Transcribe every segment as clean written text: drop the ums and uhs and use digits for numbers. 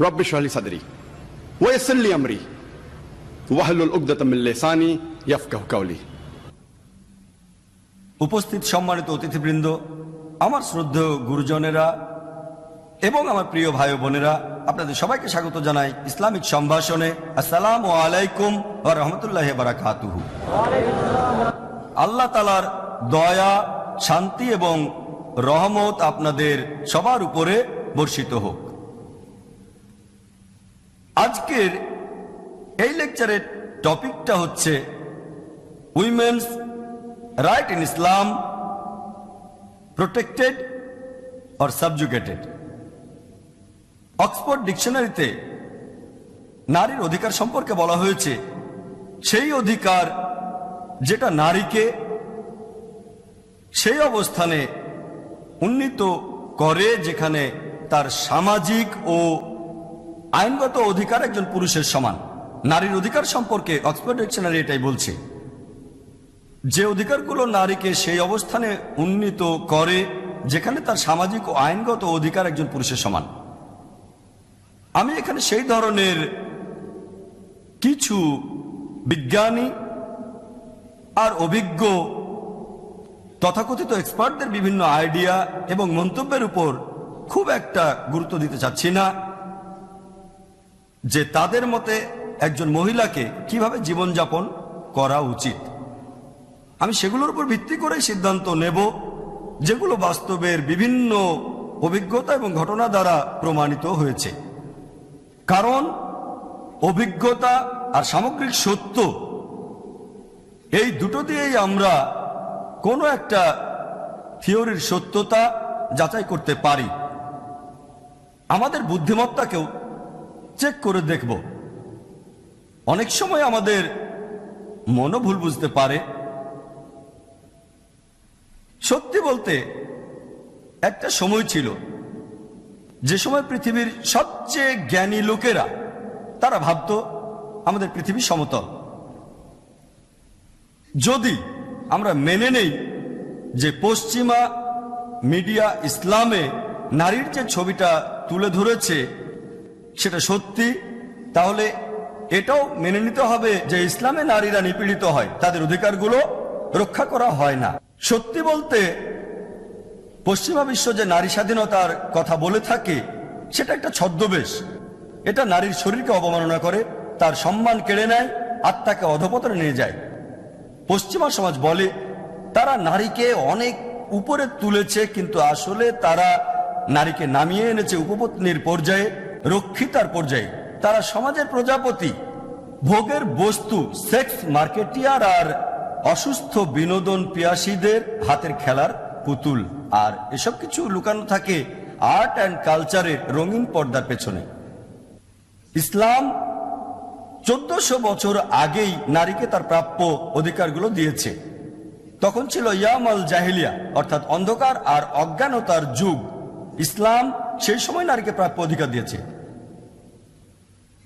রব্বি ইশরাহ লি সাদরি ওয়া ইয়াসসির লি আমরি ওয়াহলুল উকদাতাম মিন লিসানি ইয়াফকাহু কাওলি। উপস্থিত সম্মানিত অতিথিবৃন্দ, আমার শ্রদ্ধেয় গুরুজনেরা এবং আমার প্রিয় ভাই বোনেরা, আপনাদের সবাইকে স্বাগত জানাই ইসলামিক সম্ভাষণে। আসসালামু আলাইকুম ওয়া রাহমাতুল্লাহি ওয়া বারাকাতুহু। আল্লাহ তাআলার দয়া, শান্তি এবং রহমত আপনাদের সবার উপরে বর্ষিত হোক। আজকের এই লেকচারের টপিকটা হচ্ছে women's right in Islam, protected or subjugated. Oxford ডিকশনারিতে নারীর অধিকার সম্পর্কে বলা হয়েছে সেই অধিকার যেটা নারীকে সেই অবস্থানে উন্নীত করে যেখানে তার সামাজিক ও আইনগত অধিকার একজন পুরুষের সমান। নারীর অধিকার সম্পর্কে অক্সফোর্ড ডিকশনারি এটাই বলছে, যে অধিকারগুলো নারীকে সেই অবস্থানে উন্নীত করে যেখানে তার সামাজিক ও আইনগত অধিকার একজন পুরুষের সমান। আমি এখানে সেই ধরনের কিছু বিজ্ঞানী আর অভিজ্ঞ তথাকথিত এক্সপার্টদের বিভিন্ন আইডিয়া এবং মন্তব্যের উপর খুব একটা গুরুত্ব দিতে চাচ্ছি না, যে তাদের মতে একজন মহিলাকে কিভাবে জীবনযাপন করা উচিত। আমি সেগুলোর উপর ভিত্তি করে সিদ্ধান্ত নেব যেগুলো বাস্তবের বিভিন্ন অভিজ্ঞতা এবং ঘটনা দ্বারা প্রমাণিত হয়েছে। কারণ অভিজ্ঞতা আর সামগ্রিক সত্য এই দুটো দিয়েই আমরা কোনো একটা থিওরির সত্যতা যাচাই করতে পারি। আমাদের বুদ্ধিমত্তাকেও চেক করে দেখব। অনেক সময় আমাদের মনও ভুল বুঝতে পারে। সত্যি বলতে একটা সময় ছিল যে সময় পৃথিবীর সবচেয়ে জ্ঞানী লোকেরা তারা ভাবত আমাদের পৃথিবী সমতল। যদি আমরা মেনে নেই যে পশ্চিমা মিডিয়া ইসলামে নারীর যে ছবিটা তুলে ধরেছে সেটা সত্যি, তাহলে এটাও মেনে নিতে হবে যে ইসলামে নারীরা নিপীড়িত হয়, তাদের অধিকারগুলো রক্ষা করা হয় না। সত্যি বলতে পশ্চিমা বিশ্ব যে নারী স্বাধীনতার কথা বলে থাকে সেটা একটা ছদ্মবেশ। এটা নারীর শরীরকে অবমাননা করে, তার সম্মান কেড়ে নেয়, আত্মাকে অধঃপতনে নিয়ে যায়। পশ্চিমা সমাজ বলে তারা নারীকে অনেক উপরে তুলেছে, কিন্তু আসলে তারা নারীকে নামিয়ে এনেছে উপপত্নীর পর্যায়ে, রক্ষিতার পর্যায়ে। তারা সমাজের প্রজাপতি, ভোগের বস্তু, সেক্স মার্কেটিয়ার আর অসুস্থ বিনোদন পিয়াসীদের হাতের খেলার পুতুল। আর এসব কিছু লুকানো থাকে আর্ট অ্যান্ড কালচারের রঙিন পর্দার পেছনে। ইসলাম 1400 বছর আগেই নারীকে তার প্রাপ্য অধিকারগুলো দিয়েছে। তখন ছিল ইয়ামাল জাহিলিয়া, অর্থাৎ অন্ধকার আর অজ্ঞানতার যুগ। ইসলাম সেই সময় নারীকে প্রাপ্য অধিকার দিয়েছে।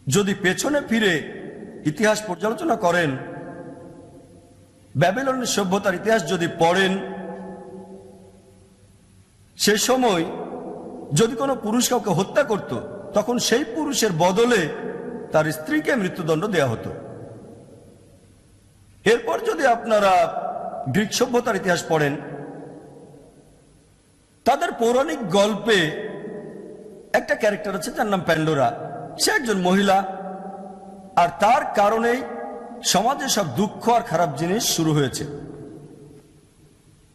যদি পেছনে ফিরে ইতিহাস পর্যালোচনা করেন, ব্যাবিলনের সভ্যতার ইতিহাস যদি পড়েন, সে সময় যদি কোনো পুরুষ কাউকে হত্যা করত, তখন সেই পুরুষের বদলে তার স্ত্রীকে মৃত্যুদণ্ড দেয়া হতো। এরপর যদি আপনারা গ্রিক সভ্যতার ইতিহাস পড়েন, তাদের পৌরাণিক গল্পে একটা ক্যারেক্টার আছে যার নাম প্যান্ডোরা। সে একজন মহিলা, আর তার কারণেই সমাজে সব দুঃখ আর খারাপ জিনিস শুরু হয়েছে।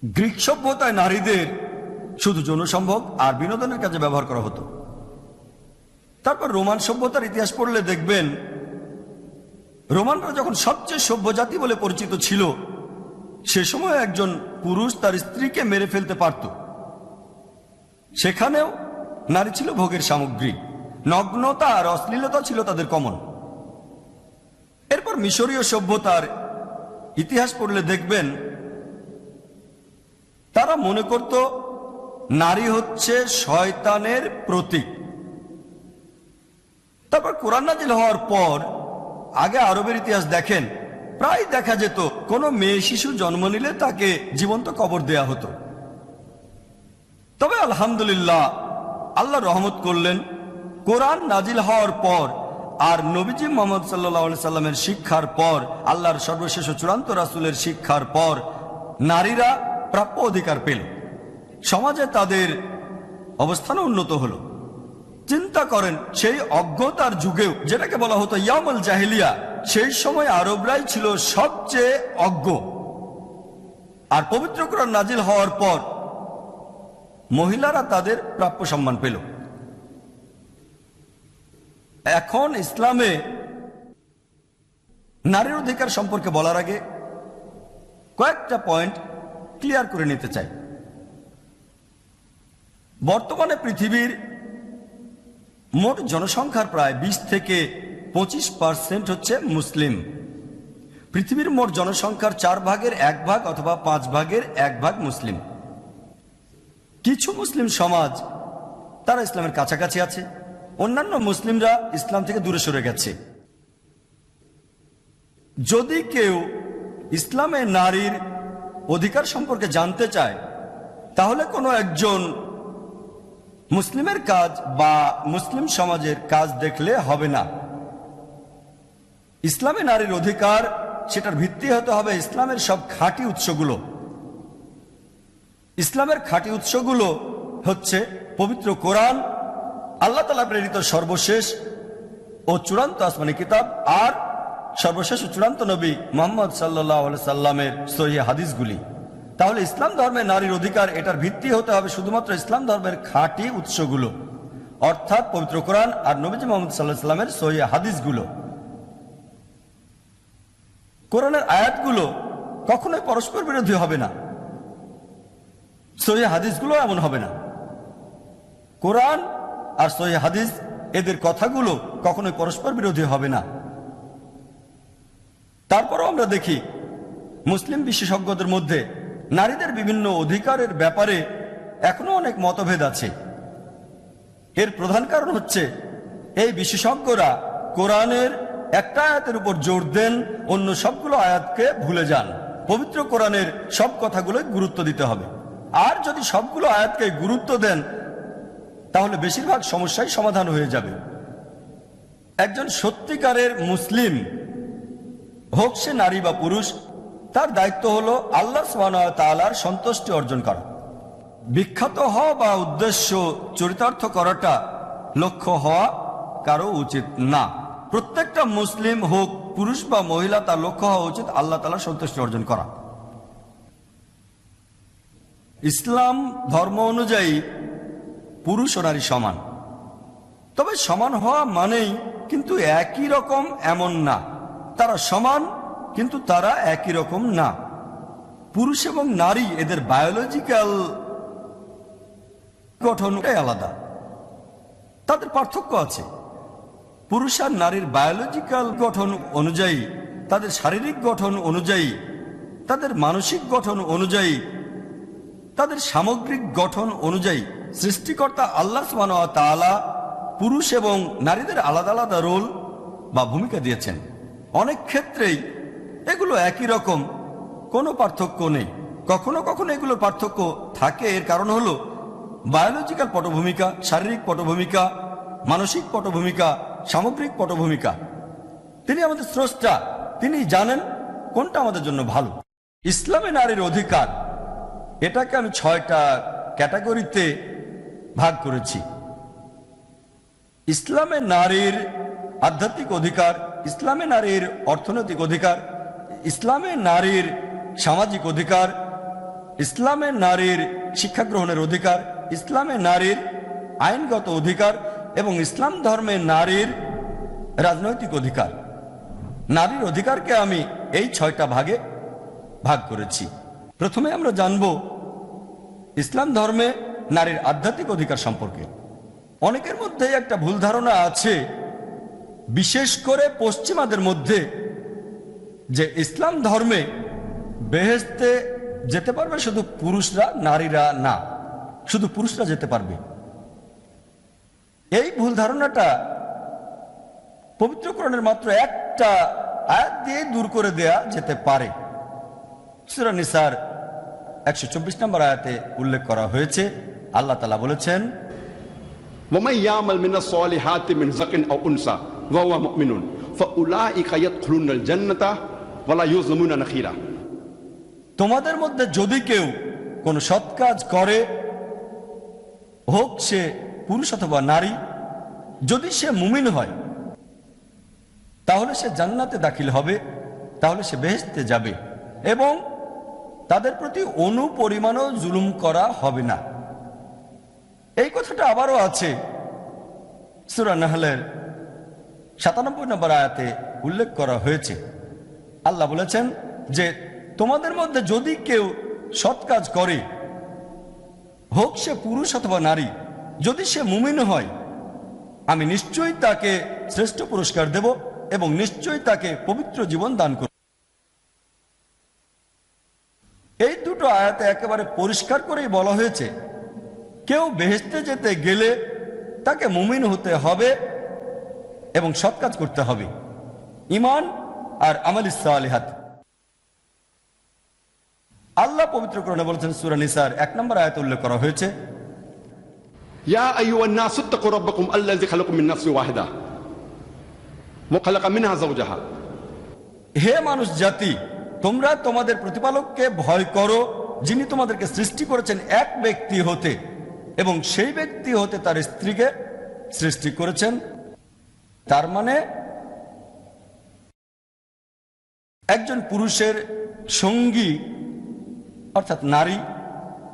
গ্রিক সভ্যতায় নারীদের শুধু যৌন সম্ভোগ আর বিনোদনের কাজে ব্যবহার করা হতো। তারপর রোমান সভ্যতার ইতিহাস পড়লে দেখবেন, রোমানরা যখন সবচেয়ে সভ্য জাতি বলে পরিচিত ছিল, সে সময় একজন পুরুষ তার স্ত্রীকে মেরে ফেলতে পারত। সেখানেও নারী ছিল ভোগের সামগ্রী, নগ্নতা আর অশ্লীলতা ছিল তাদের কমন। এরপর মিশরীয় সভ্যতার ইতিহাস পড়লে দেখবেন, তারা মনে করত নারী হচ্ছে শয়তানের প্রতীক। তারপর কোরআন নাজিল হওয়ার পর আগে আরবের ইতিহাস দেখেন, প্রায় দেখা যেত কোনো মেয়ে শিশু জন্ম নিলে তাকে জীবন্ত কবর দেয়া হতো। তবে আলহামদুলিল্লাহ, আল্লাহ রহমত করলেন, কোরআন নাজিল হওয়ার পর আর নবীজি মুহাম্মদ সাল্লাল্লাহু আলাইহি সাল্লামের শিক্ষার পর, আল্লাহর সর্বশেষ ও চূড়ান্ত রাসূলের শিক্ষার পর নারীরা প্রাপ্য অধিকার পেল, সমাজে তাদের অবস্থান উন্নত হলো। চিন্তা করেন, সেই অজ্ঞতার যুগেও, যেটাকে বলা হতো ইয়ামুল জাহিলিয়া, সেই সময় আরবরাই ছিল সবচেয়ে অজ্ঞ। আর পবিত্র কোরআন নাজিল হওয়ার পর মহিলারা তাদের প্রাপ্য সম্মান পেল। এখন ইসলামে নারীর অধিকার সম্পর্কে বলার আগে কয়েকটা পয়েন্ট ক্লিয়ার করে নিতে চাই। বর্তমানে পৃথিবীর মোট জনসংখ্যার প্রায় 20 থেকে 25% হচ্ছে মুসলিম। পৃথিবীর মোট জনসংখ্যার 4 ভাগের 1 ভাগ অথবা 5 ভাগের 1 ভাগ মুসলিম। কিছু মুসলিম সমাজ তারা ইসলামের কাছাকাছি আছে, অন্যান্য মুসলিমরা ইসলাম থেকে দূরে সরে গেছে। যদি কেউ ইসলামে নারীর অধিকার সম্পর্কে জানতে চায়, তাহলে কোনো একজন মুসলিমের কাজ বা মুসলিম সমাজের কাজ দেখলে হবে না। ইসলামে নারীর অধিকার, সেটার ভিত্তি হতে হবে ইসলামের সব খাঁটি উৎসগুলো। ইসলামের খাঁটি উৎসগুলো হচ্ছে পবিত্র কোরআন, আল্লাহ তাআলা প্রেরিত সর্বশেষ ও চূড়ান্ত আসমানী কিতাব, আর সর্বশেষ ও চূড়ান্ত নবী মুহাম্মদ সাল্লাল্লাহু আলাইহি সাল্লামের সহিহ হাদিসগুলি। তাহলে ইসলাম ধর্মে নারীর অধিকার, এটার ভিত্তি হতে হবে শুধুমাত্র ইসলাম ধর্মের খাঁটি উৎসগুলো, অর্থাৎ পবিত্র কোরআন আর নবীজি মুহাম্মদ সাল্লাল্লাহু আলাইহি সাল্লামের সহিহ হাদিসগুলো। কোরআনের আয়াতগুলো কখনোই পরস্পর বিরোধী হবে না, সহিহ হাদিসগুলো এমন হবে না। কোরআন আর সহিহ হাদিস, এদের কথাগুলো কখনোই পরস্পর বিরোধী হবে না। তারপরও আমরা দেখি মুসলিম বিশেষজ্ঞদের মধ্যে নারীদের বিভিন্ন অধিকারের ব্যাপারে এখনো অনেক মতভেদ আছে। এর প্রধান কারণ হচ্ছে এই বিশেষজ্ঞরা কোরআনের একটা আয়াতের উপর জোর দেন, অন্য সবগুলো আয়াতকে ভুলে যান। পবিত্র কোরআনের সব কথাগুলোই গুরুত্ব দিতে হবে। আর যদি সবগুলো আয়াতকে গুরুত্ব দেন, তাহলে বেশিরভাগ সমস্যাই সমাধান হয়ে যাবে। একজন সত্যিকারের মুসলিম, হোক সে নারী বা পুরুষ, তার দায়িত্ব হলো আল্লাহ সুবহানাহু ওয়া তাআলার সন্তুষ্টি অর্জন করা। বিখ্যাত হওয়া বা উদ্দেশ্য চরিতার্থ করাটা লক্ষ্য হওয়া কারো উচিত না। প্রত্যেকটা মুসলিম, হোক পুরুষ বা মহিলা, তার লক্ষ্য হওয়া উচিত আল্লাহ তাআলার সন্তুষ্টি অর্জন করা। ইসলাম ধর্ম অনুযায়ী পুরুষ ও নারী সমান, তবে সমান হওয়া মানেই কিন্তু একই রকম এমন না। তারা সমান, কিন্তু তারা একই রকম না। পুরুষ এবং নারী, এদের বায়োলজিক্যাল গঠনটাই আলাদা, তাদের পার্থক্য আছে। পুরুষ আর নারীর বায়োলজিক্যাল গঠন অনুযায়ী, তাদের শারীরিক গঠন অনুযায়ী, তাদের মানসিক গঠন অনুযায়ী, তাদের সামগ্রিক গঠন অনুযায়ী সৃষ্টিকর্তা আল্লাহ সুবহানাহু ওয়া তাআলা পুরুষ এবং নারীদের আলাদা আলাদা রোল বা ভূমিকা দিয়েছেন। অনেক ক্ষেত্রেই এগুলো একই রকম, কোনো পার্থক্য নেই। কখনো কখনো এগুলোর পার্থক্য থাকে। এর কারণ হলো বায়োলজিক্যাল পটভূমিকা, শারীরিক পটভূমিকা, মানসিক পটভূমিকা, সামগ্রিক পটভূমিকা। তিনি আমাদের স্রষ্টা, তিনি জানেন কোনটা আমাদের জন্য ভালো। ইসলামে নারীর অধিকার, এটাকে আমি 6টা ক্যাটাগরিতে ভাগ করেছি। ইসলামে নারীর আধ্যাত্মিক অধিকার, ইসলামে নারীর অর্থনৈতিক অধিকার, ইসলামে নারীর সামাজিক অধিকার, ইসলামে নারীর শিক্ষা গ্রহণের অধিকার, ইসলামে নারীর আইনগত অধিকার এবং ইসলাম ধর্মে নারীর রাজনৈতিক অধিকার। নারীর অধিকারকে আমি এই 6টা ভাগে ভাগ করেছি। প্রথমে আমরা জানব ইসলাম ধর্মে নারীর আধ্যাত্মিক অধিকার সম্পর্কে। অনেকের মধ্যে একটা ভুল ধারণা আছে, বিশেষ করে পশ্চিমাদের মধ্যে, যে ইসলাম ধর্মে বেহেশতে যেতে পারবে শুধু পুরুষরা, নারীরা না, শুধু পুরুষরা যেতে পারবে। এই ভুল ধারণাটা পবিত্র কোরআনের মাত্র একটা আয়াত দিয়ে দূর করে দেয়া যেতে পারে। সূরা নিসার 124 নম্বর আয়াতে উল্লেখ করা হয়েছে, আল্লাহ তাআলা বলেছেন, ومن يعمل من الصالحات من ذكر أو أنثى وهو مؤمن فأولئك يدخلون الجنة ولا يظلمون نقيرا। তোমাদের মধ্যে যদি কেউ কোনো সৎ কাজ করে, হোক সে পুরুষ অথবা নারী, যদি সে মুমিন হয় তাহলে সে জান্নাতে দাখিল হবে, তাহলে সে বেহেশতে যাবে এবং তাদের প্রতি অনুপরিমাণও জুলুম করা হবে না। এই কথাটা আবারও আছে সূরা নাহলের ৯৭ নম্বর আয়াতে উল্লেখ করা হয়েছে। আল্লাহ বলেছেন যে তোমাদের মধ্যে যদি কেউ সৎ কাজ করে, হোক সে পুরুষ অথবা নারী, যদি সে মুমিন হয়, আমি নিশ্চয়ই তাকে শ্রেষ্ঠ পুরস্কার দেব এবং নিশ্চয়ই তাকে পবিত্র জীবন দান করব। এই দুটো আয়াতে একেবারে পরিষ্কার করেই বলা হয়েছে কেউ বেহেশতে যেতে গেলে তাকে মুমিন হতে হবে এবং সৎ কাজ করতে হবে, ঈমান আর আমালিস সালিহাত। আল্লাহ পবিত্র কোরআনে বলেছেন, সূরা নিসার ১ নম্বর আয়াতে উল্লেখ করা হয়েছে, يا أيها الناس اتقوا ربكم الذي خلقكم من نفس واحدة وخلق منها زوجها। হে মানুষ জাতি, তোমরা তোমাদের প্রতিপালককে ভয় করো, যিনি তোমাদেরকে সৃষ্টি করেছেন এক ব্যক্তি হতে এবং সেই ব্যক্তি হতে তার স্ত্রীকে সৃষ্টি করেছেন। তার মানে একজন পুরুষের সঙ্গী অর্থাৎ নারী,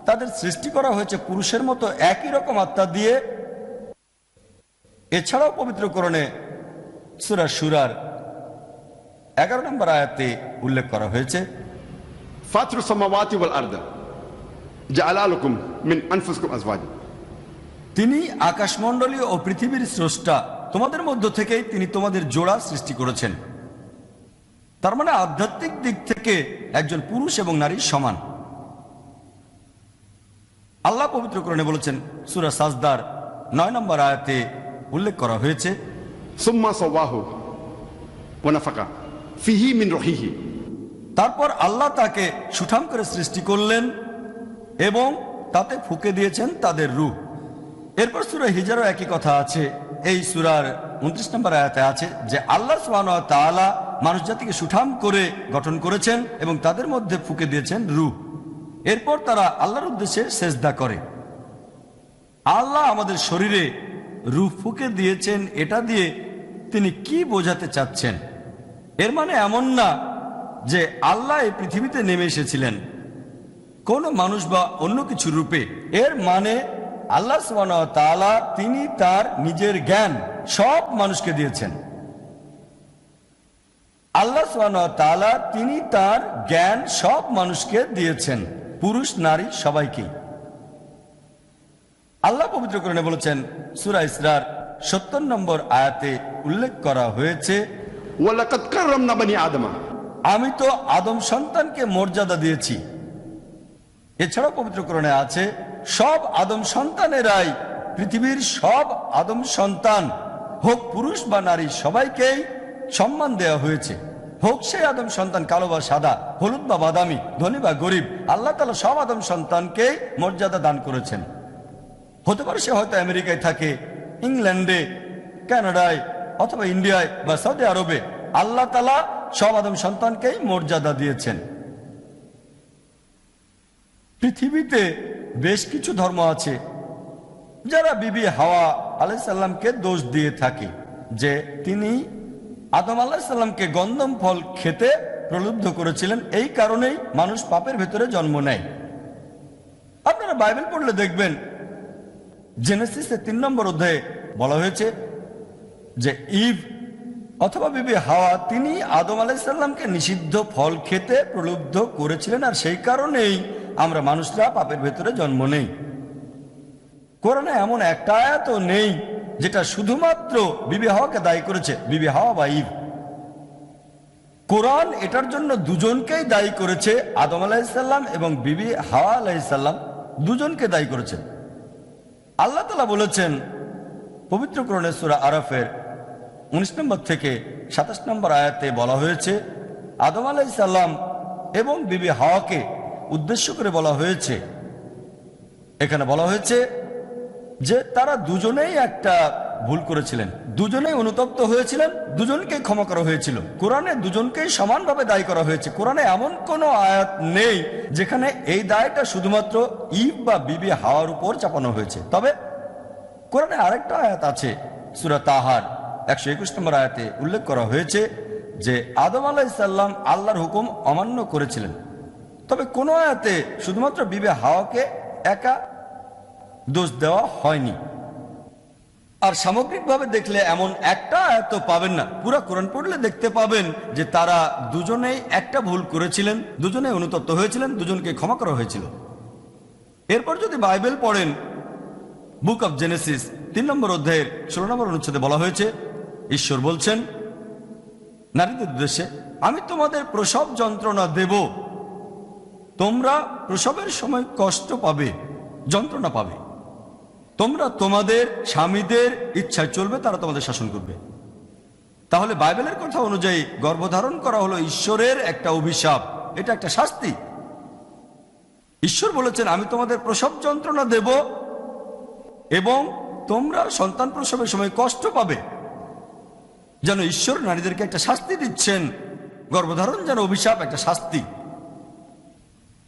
তাদের সৃষ্টি করা হয়েছে পুরুষের মতো একই রকম আত্মা দিয়ে। এছাড়াও পবিত্র কোরআনে সূরা শুরার ১১ নম্বর আয়াতে উল্লেখ করা হয়েছে, فاطر السماوات والأرض جعل لكم من أنفسكم أزواجا। তিনি আকাশমণ্ডলী ও পৃথিবীর স্রষ্টা, তোমাদের মধ্য থেকেই তিনি তোমাদের জোড়া সৃষ্টি করেছেন। তার মানে আধ্যাত্মিক দিক থেকে একজন পুরুষ এবং নারী সমান। আল্লাহ পবিত্র কোরআনে বলেছেন, সূরা সাজদার ৯ নম্বর আয়াতে উল্লেখ করা হয়েছে, ثم سواه ونفخ فيه من روحه। তারপর আল্লাহ তাকে সুঠাম করে সৃষ্টি করলেন এবং তাতে ফুঁকে দিয়েছেন তাদের রূহ। এরপর সূরা হিজরও একই কথা আছে। এই সূরার ২৯ নম্বর আয়াতে আছে যে আল্লাহ সুবহানাহু ওয়া তাআলা মানুষ জাতিকে সুঠাম করে গঠন করেছেন এবং তাদের মধ্যে ফুঁকে দিয়েছেন রূহ। এরপর তারা আল্লাহর উদ্দেশ্যে সেজদা করে। আল্লাহ আমাদের শরীরে রূহ ফুঁকে দিয়েছেন, এটা দিয়ে তিনি কি বোঝাতে চাচ্ছেন? এর মানে এমন না যে আল্লাহ এই পৃথিবীতে নেমে এসেছিলেন কোনো মানুষ বা অন্য কিছু রূপে। এর মানে আল্লাহ সুবহানাহু ওয়া তাআলা তিনি তার নিজের জ্ঞান সব মানুষকে দিয়েছেন। আল্লাহ সুবহানাহু ওয়া তাআলা তিনি তার জ্ঞান সব মানুষকে দিয়েছেন, পুরুষ নারী সবাইকে। আল্লাহ পবিত্র কোরআনে বলেছেন, সূরা ইসরার ৭০ নম্বর আয়াতে উল্লেখ করা হয়েছে, ওয়ালাকাদ কাররামনা বানি আদম। আমি তো আদম সন্তানকে মর্যাদা দিয়েছি। এছাড়াও পবিত্র কোরআনে আছে, সব আদম সন্তানেরাই, পৃথিবীর সব আদম সন্তান হোক পুরুষ বা নারী সবাইকেই সম্মান দেওয়া হয়েছে, হোক সেই আদম সন্তান কালো বা সাদা, হলুদ বা বাদামি, ধনী বা গরিব। আল্লাহ তাআলা সব আদম সন্তানকে মর্যাদা দান করেছেন। হতে পারে সে হয়তো আমেরিকায় থাকে, ইংল্যান্ডে, কানাডায় অথবা ইন্ডিয়ায় বা সৌদি আরবে। আল্লাহ তাআলা সব আদম সন্তানকেই মর্যাদা দিয়েছেন। পৃথিবীতে বেশ কিছু ধর্ম আছে যারা বিবি হাওয়া আলাইহিস সালামকে দোষ দিয়ে থাকে যে তিনি আদম আলাইহিস সালামকে গন্ধম ফল খেতে প্রলুব্ধ করেছিলেন, এই কারণেই মানুষ পাপের ভেতরে জন্ম নেয়। আপনারা বাইবেল পড়লে দেখবেন জেনেসিসের ৩ নম্বর অধ্যায়ে বলা হয়েছে যে ইভ অথবা বিবি হাওয়া তিনি আদম আলাইহিস সালামকে নিষিদ্ধ ফল খেতে প্রলুব্ধ করেছিলেন, আর সেই কারণেই আমরা মানুষরা পাপের ভেতরে জন্ম নেই। কোরআনে এমন একটা আয়াতও নেই যেটা শুধুমাত্র বিবি হাওয়াকে দায়ী করেছে, বিবি হাওয়া বা ইভ। কোরআন এটার জন্য দুজনকেই দায়ী করেছে, আদম আলাইহিস সালাম এবং বিবি হাওয়া আলাইহিস সালাম দুজনকে দায়ী করেছেন। আল্লাহ তাআলা বলেছেন পবিত্র কোরআনে সূরা আরাফের ১৯ নম্বর থেকে ২৭ নম্বর আয়াতে বলা হয়েছে, আদম আলাইহিস সালাম এবং বিবি হাওয়াকে উদ্দেশ্য করে বলা হয়েছে। এখানে বলা হয়েছে যে তারা দুজনেই একটা ভুল করেছিলেন, দুজনেই অনুতপ্ত হয়েছিলেন, দুজনকেই ক্ষমা করা হয়েছিল। কোরআনে দুজনকেই সমানভাবে দায়ী করা হয়েছে। কোরআনে এমন কোনো আয়াত নেই যেখানে এই দায়টা শুধুমাত্র ইভ বা বিবি হাওয়ার উপর চাপানো হয়েছে। তবে কোরআনে আরেকটা আয়াত আছে, সূরা তাহার 121 নম্বর আয়াতে উল্লেখ করা হয়েছে যে আদম আলাইহিস সালাম আল্লাহর হুকুম অমান্য করেছিলেন। তবে কোন আয়াতে শুধুমাত্র বিবি হাওয়াকে একা দোষ দেওয়া হয়নি। আর সামগ্রিকভাবে দেখলে এমন একটা আয়াত পাবেন না, পুরো কোরআন পড়লে দেখতে পাবেন যে তারা দুজনেই একটা ভুল করেছিলেন, দুজনেই অনুতপ্ত হয়েছিলেন, দুজনকে ক্ষমা করা হয়েছিল। এরপর যদি বাইবেল পড়েন, বুক অব জেনেসিস 3 নম্বর অধ্যায়ের 16 নম্বর অনুচ্ছেদে বলা হয়েছে, ঈশ্বর বলছেন নারীদের উদ্দেশ্যে, আমি তোমাদের প্রসব যন্ত্রণা দেব, তোমরা প্রসবের সময় কষ্ট পাবে, যন্ত্রণা পাবে, তোমরা তোমাদের স্বামীদের ইচ্ছায় চলবে, তারা তোমাদের শাসন করবে। তাহলে বাইবেলের কথা অনুযায়ী গর্ভধারণ করা হলো ঈশ্বরের একটা অভিশাপ, এটা একটা শাস্তি। ঈশ্বর বলেছেন আমি তোমাদের প্রসব যন্ত্রণা দেব এবং তোমরা সন্তান প্রসবের সময় কষ্ট পাবে। যেন ঈশ্বর নারীদেরকে একটা শাস্তি দিচ্ছেন, গর্ভধারণ যেন অভিশাপ, একটা শাস্তি।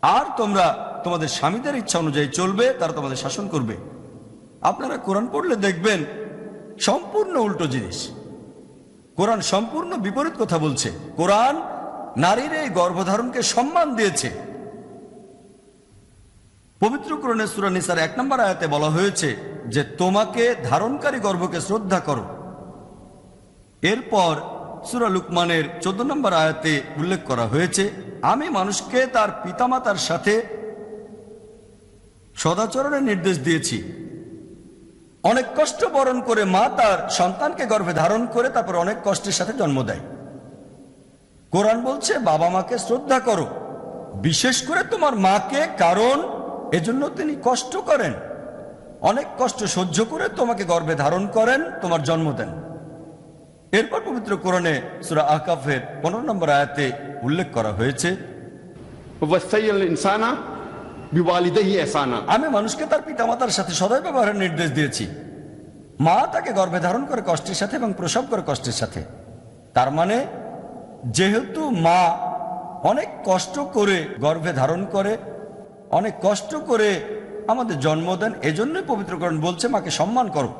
আর তোমরা তোমাদের স্বামীদের ইচ্ছা অনুযায়ী চলবে, তারা তোমাদের শাসন করবে। আপনারা কোরআন পড়লে দেখবেন সম্পূর্ণ উল্টো জিনিস। কোরআন সম্পূর্ণ বিপরীত কথা বলছে। কোরআন নারীর এই গর্ভধারণকে সম্মান দিয়েছে। পবিত্র কোরআনের সূরা নিসার 1 নম্বর আয়াতে বলা হয়েছে যে তোমাকে ধারণকারী গর্ভকে শ্রদ্ধা করো। এরপর সূরা লুকমানের 14 নম্বর আয়াতে উল্লেখ করা হয়েছে আমি মানুষকে তার পিতামাতার সাথে সদাচরণের নির্দেশ দিয়েছি। অনেক কষ্ট বরণ করে মা তার সন্তানকে গর্ভে ধারণ করে তারপর অনেক কষ্টের সাথে জন্ম দেয়। কোরআন বলছে বাবা মাকে শ্রদ্ধা করো, বিশেষ করে তোমার মাকে, কারণ এজন্য তিনি কষ্ট করেন, অনেক কষ্ট সহ্য করে তোমাকে গর্ভে ধারণ করেন, তোমার জন্ম দেন। এরপর পবিত্র কোরআনে সূরা আহকাফের 15 নম্বর আয়াতে উল্লেখ করা হয়েছে আমি মানুষকে তার পিতামাতার সাথে সদয় ব্যবহারের নির্দেশ দিয়েছি। মা তাকে গর্ভে ধারণ করে কষ্টের সাথে এবং প্রসব করে কষ্টের সাথে। তার মানে যেহেতু মা অনেক কষ্ট করে গর্ভে ধারণ করে, অনেক কষ্ট করে আমাদের জন্ম দেন, এজন্যই পবিত্র কোরআন বলছে মাকে সম্মান করো।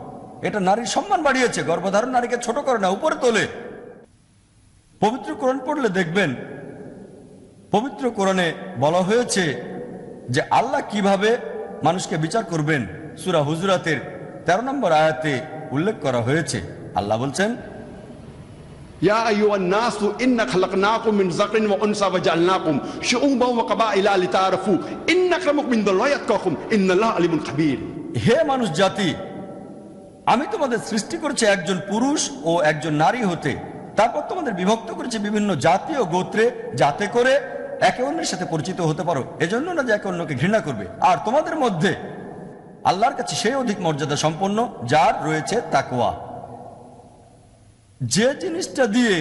এটা নারীর সম্মান বাড়িয়েছে। গর্ভধারণ নারীকে ছোট করে না, উপরে তোলে। পবিত্র কোরআন পড়লে দেখবেন পবিত্র কোরআনে বলা হয়েছে যে আল্লাহ কিভাবে মানুষকে বিচার করবেন। সূরা হুজুরাতের 13 নম্বর আয়াতে উল্লেখ করা হয়েছে, আল্লাহ বলছেন ইয়া আইয়ুহান নাসু ইন্না খালাকনাকুম মিন যাকরিন ওয়া উনসা ওয়া জাআলনাকুম শুউবান ওয়া কাবাইলা লিতাআরাফু ইন্না আক্রামাকুম ইনদাল্লাহি আতকাকুম ইন্নাল্লাহা আলিমুন খাবীর। হে মানুষ জাতি, আমি তোমাদের সৃষ্টি করেছি একজন পুরুষ ও একজন নারী হতে, তারপর তোমাদের বিভক্ত করেছি বিভিন্ন জাতি ও গোত্রে, যাতে করে একে অন্যের সাথে পরিচিত হতে পারো, এজন্য না যে একে অন্যকে ঘৃণা করবে। আর তোমাদের মধ্যে আল্লাহর কাছে সেই অধিক মর্যাদা সম্পন্ন যার রয়েছে তাকওয়া। যে জিনিসটা দিয়ে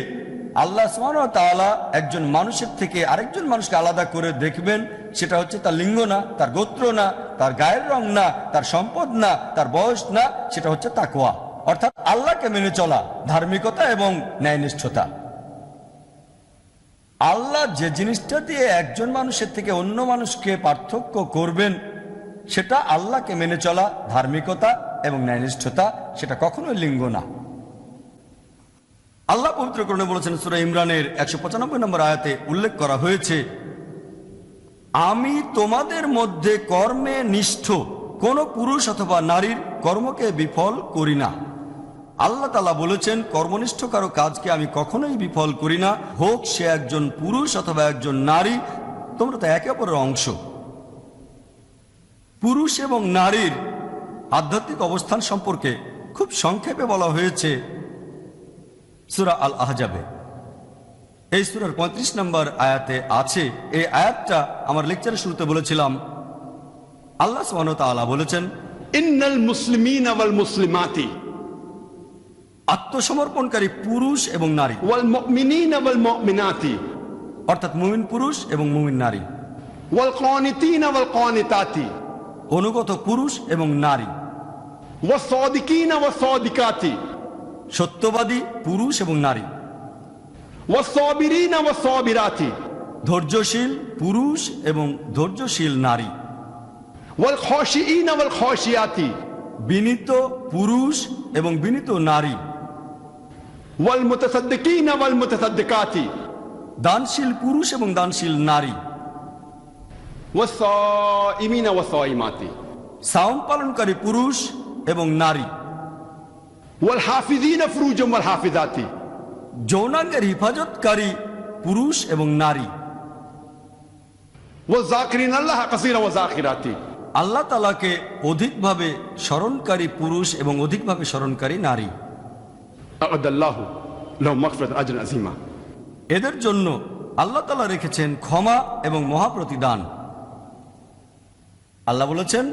আল্লাহ সুবহানাহু ওয়া তাআলা একজন মানুষের থেকে আরেকজন মানুষকে আলাদা করে দেখবেন, সেটা হচ্ছে তার লিঙ্গ না, তার গোত্র না, তার গায়ের রং না, তার সম্পদ না, তার বয়স না, সেটা হচ্ছে তাকওয়া, অর্থাৎ আল্লাহকে মেনে চলা, ধার্মিকতা এবং ন্যায়নিষ্ঠতা। আল্লাহ যে জিনিসটা দিয়ে একজন মানুষের থেকে অন্য মানুষকে পার্থক্য করবেন, সেটা আল্লাহকে মেনে চলা, ধার্মিকতা এবং ন্যায়নিষ্ঠতা, সেটা কখনোই লিঙ্গ না। আল্লাহ পবিত্র কোরআনে বলেছেন সূরা ইমরানের 195 নম্বর আয়াতে উল্লেখ করা হয়েছে আমি তোমাদের মধ্যে কর্মে নিষ্ঠ কোন পুরুষ অথবা নারীর কর্মকে বিফল করি না। আল্লাহ তাআলা বলেছেন কর্মনিষ্ঠ কারো কাজকে আমি কখনোই বিফল করি না, হোক সে একজন পুরুষ অথবা একজন নারী, তোমরা তো একে অপরের অংশ। পুরুষ এবং নারীর আধ্যাত্মিক অবস্থান সম্পর্কে খুব সংক্ষেপে বলা হয়েছে সূরা আল আহজাবে। এই সূরার 35 নম্বর আয়াতে আছে। এই আয়াতটা আমার লেকচারের শুরুতে বলেছিলাম। আল্লাহ সুবহানাহু ওয়া তাআলা বলেছেন ইন্নাল মুসলিমিনা ওয়াল মুসলিমাতি, আত্মসমর্পণকারী পুরুষ এবং নারী, ওয়াল মুমিনিনা ওয়াল মুমিনাতি, অর্থাৎ মুমিন পুরুষ এবং মুমিন নারী, ওয়াল কানিতিনা ওয়াল কানিতাতি, অনুগত পুরুষ এবং নারী, والصادقين والصادقات সত্যবাদী পুরুষ এবং নারী, والصابرين والصابرات ধৈর্যশীল পুরুষ এবং ধৈর্যশীল নারী, والخاشعين والخاشعات বিনীত পুরুষ এবং বিনীত নারী, والمتصدقين والمتصدقات দানশীল পুরুষ এবং দানশীল নারী, والصائمين والصائمات সাওম পালনকারী পুরুষ এবং নারী, والحافظين فروجهم والحافظات যৌনাঙ্গের হিফাজতকারী পুরুষ এবং নারী, والذاكرين الله كثيرا والذاكرات আল্লাহ তাআলাকে অধিকভাবে স্মরণকারী পুরুষ এবং অধিকভাবে স্মরণকারী নারী। أعد الله لهم مغفرة أجر عظيما। এদের জন্য আল্লাহ তাআলা রেখেছেন ক্ষমা এবং মহাপ্রতিদান। আল্লাহ বলেছেন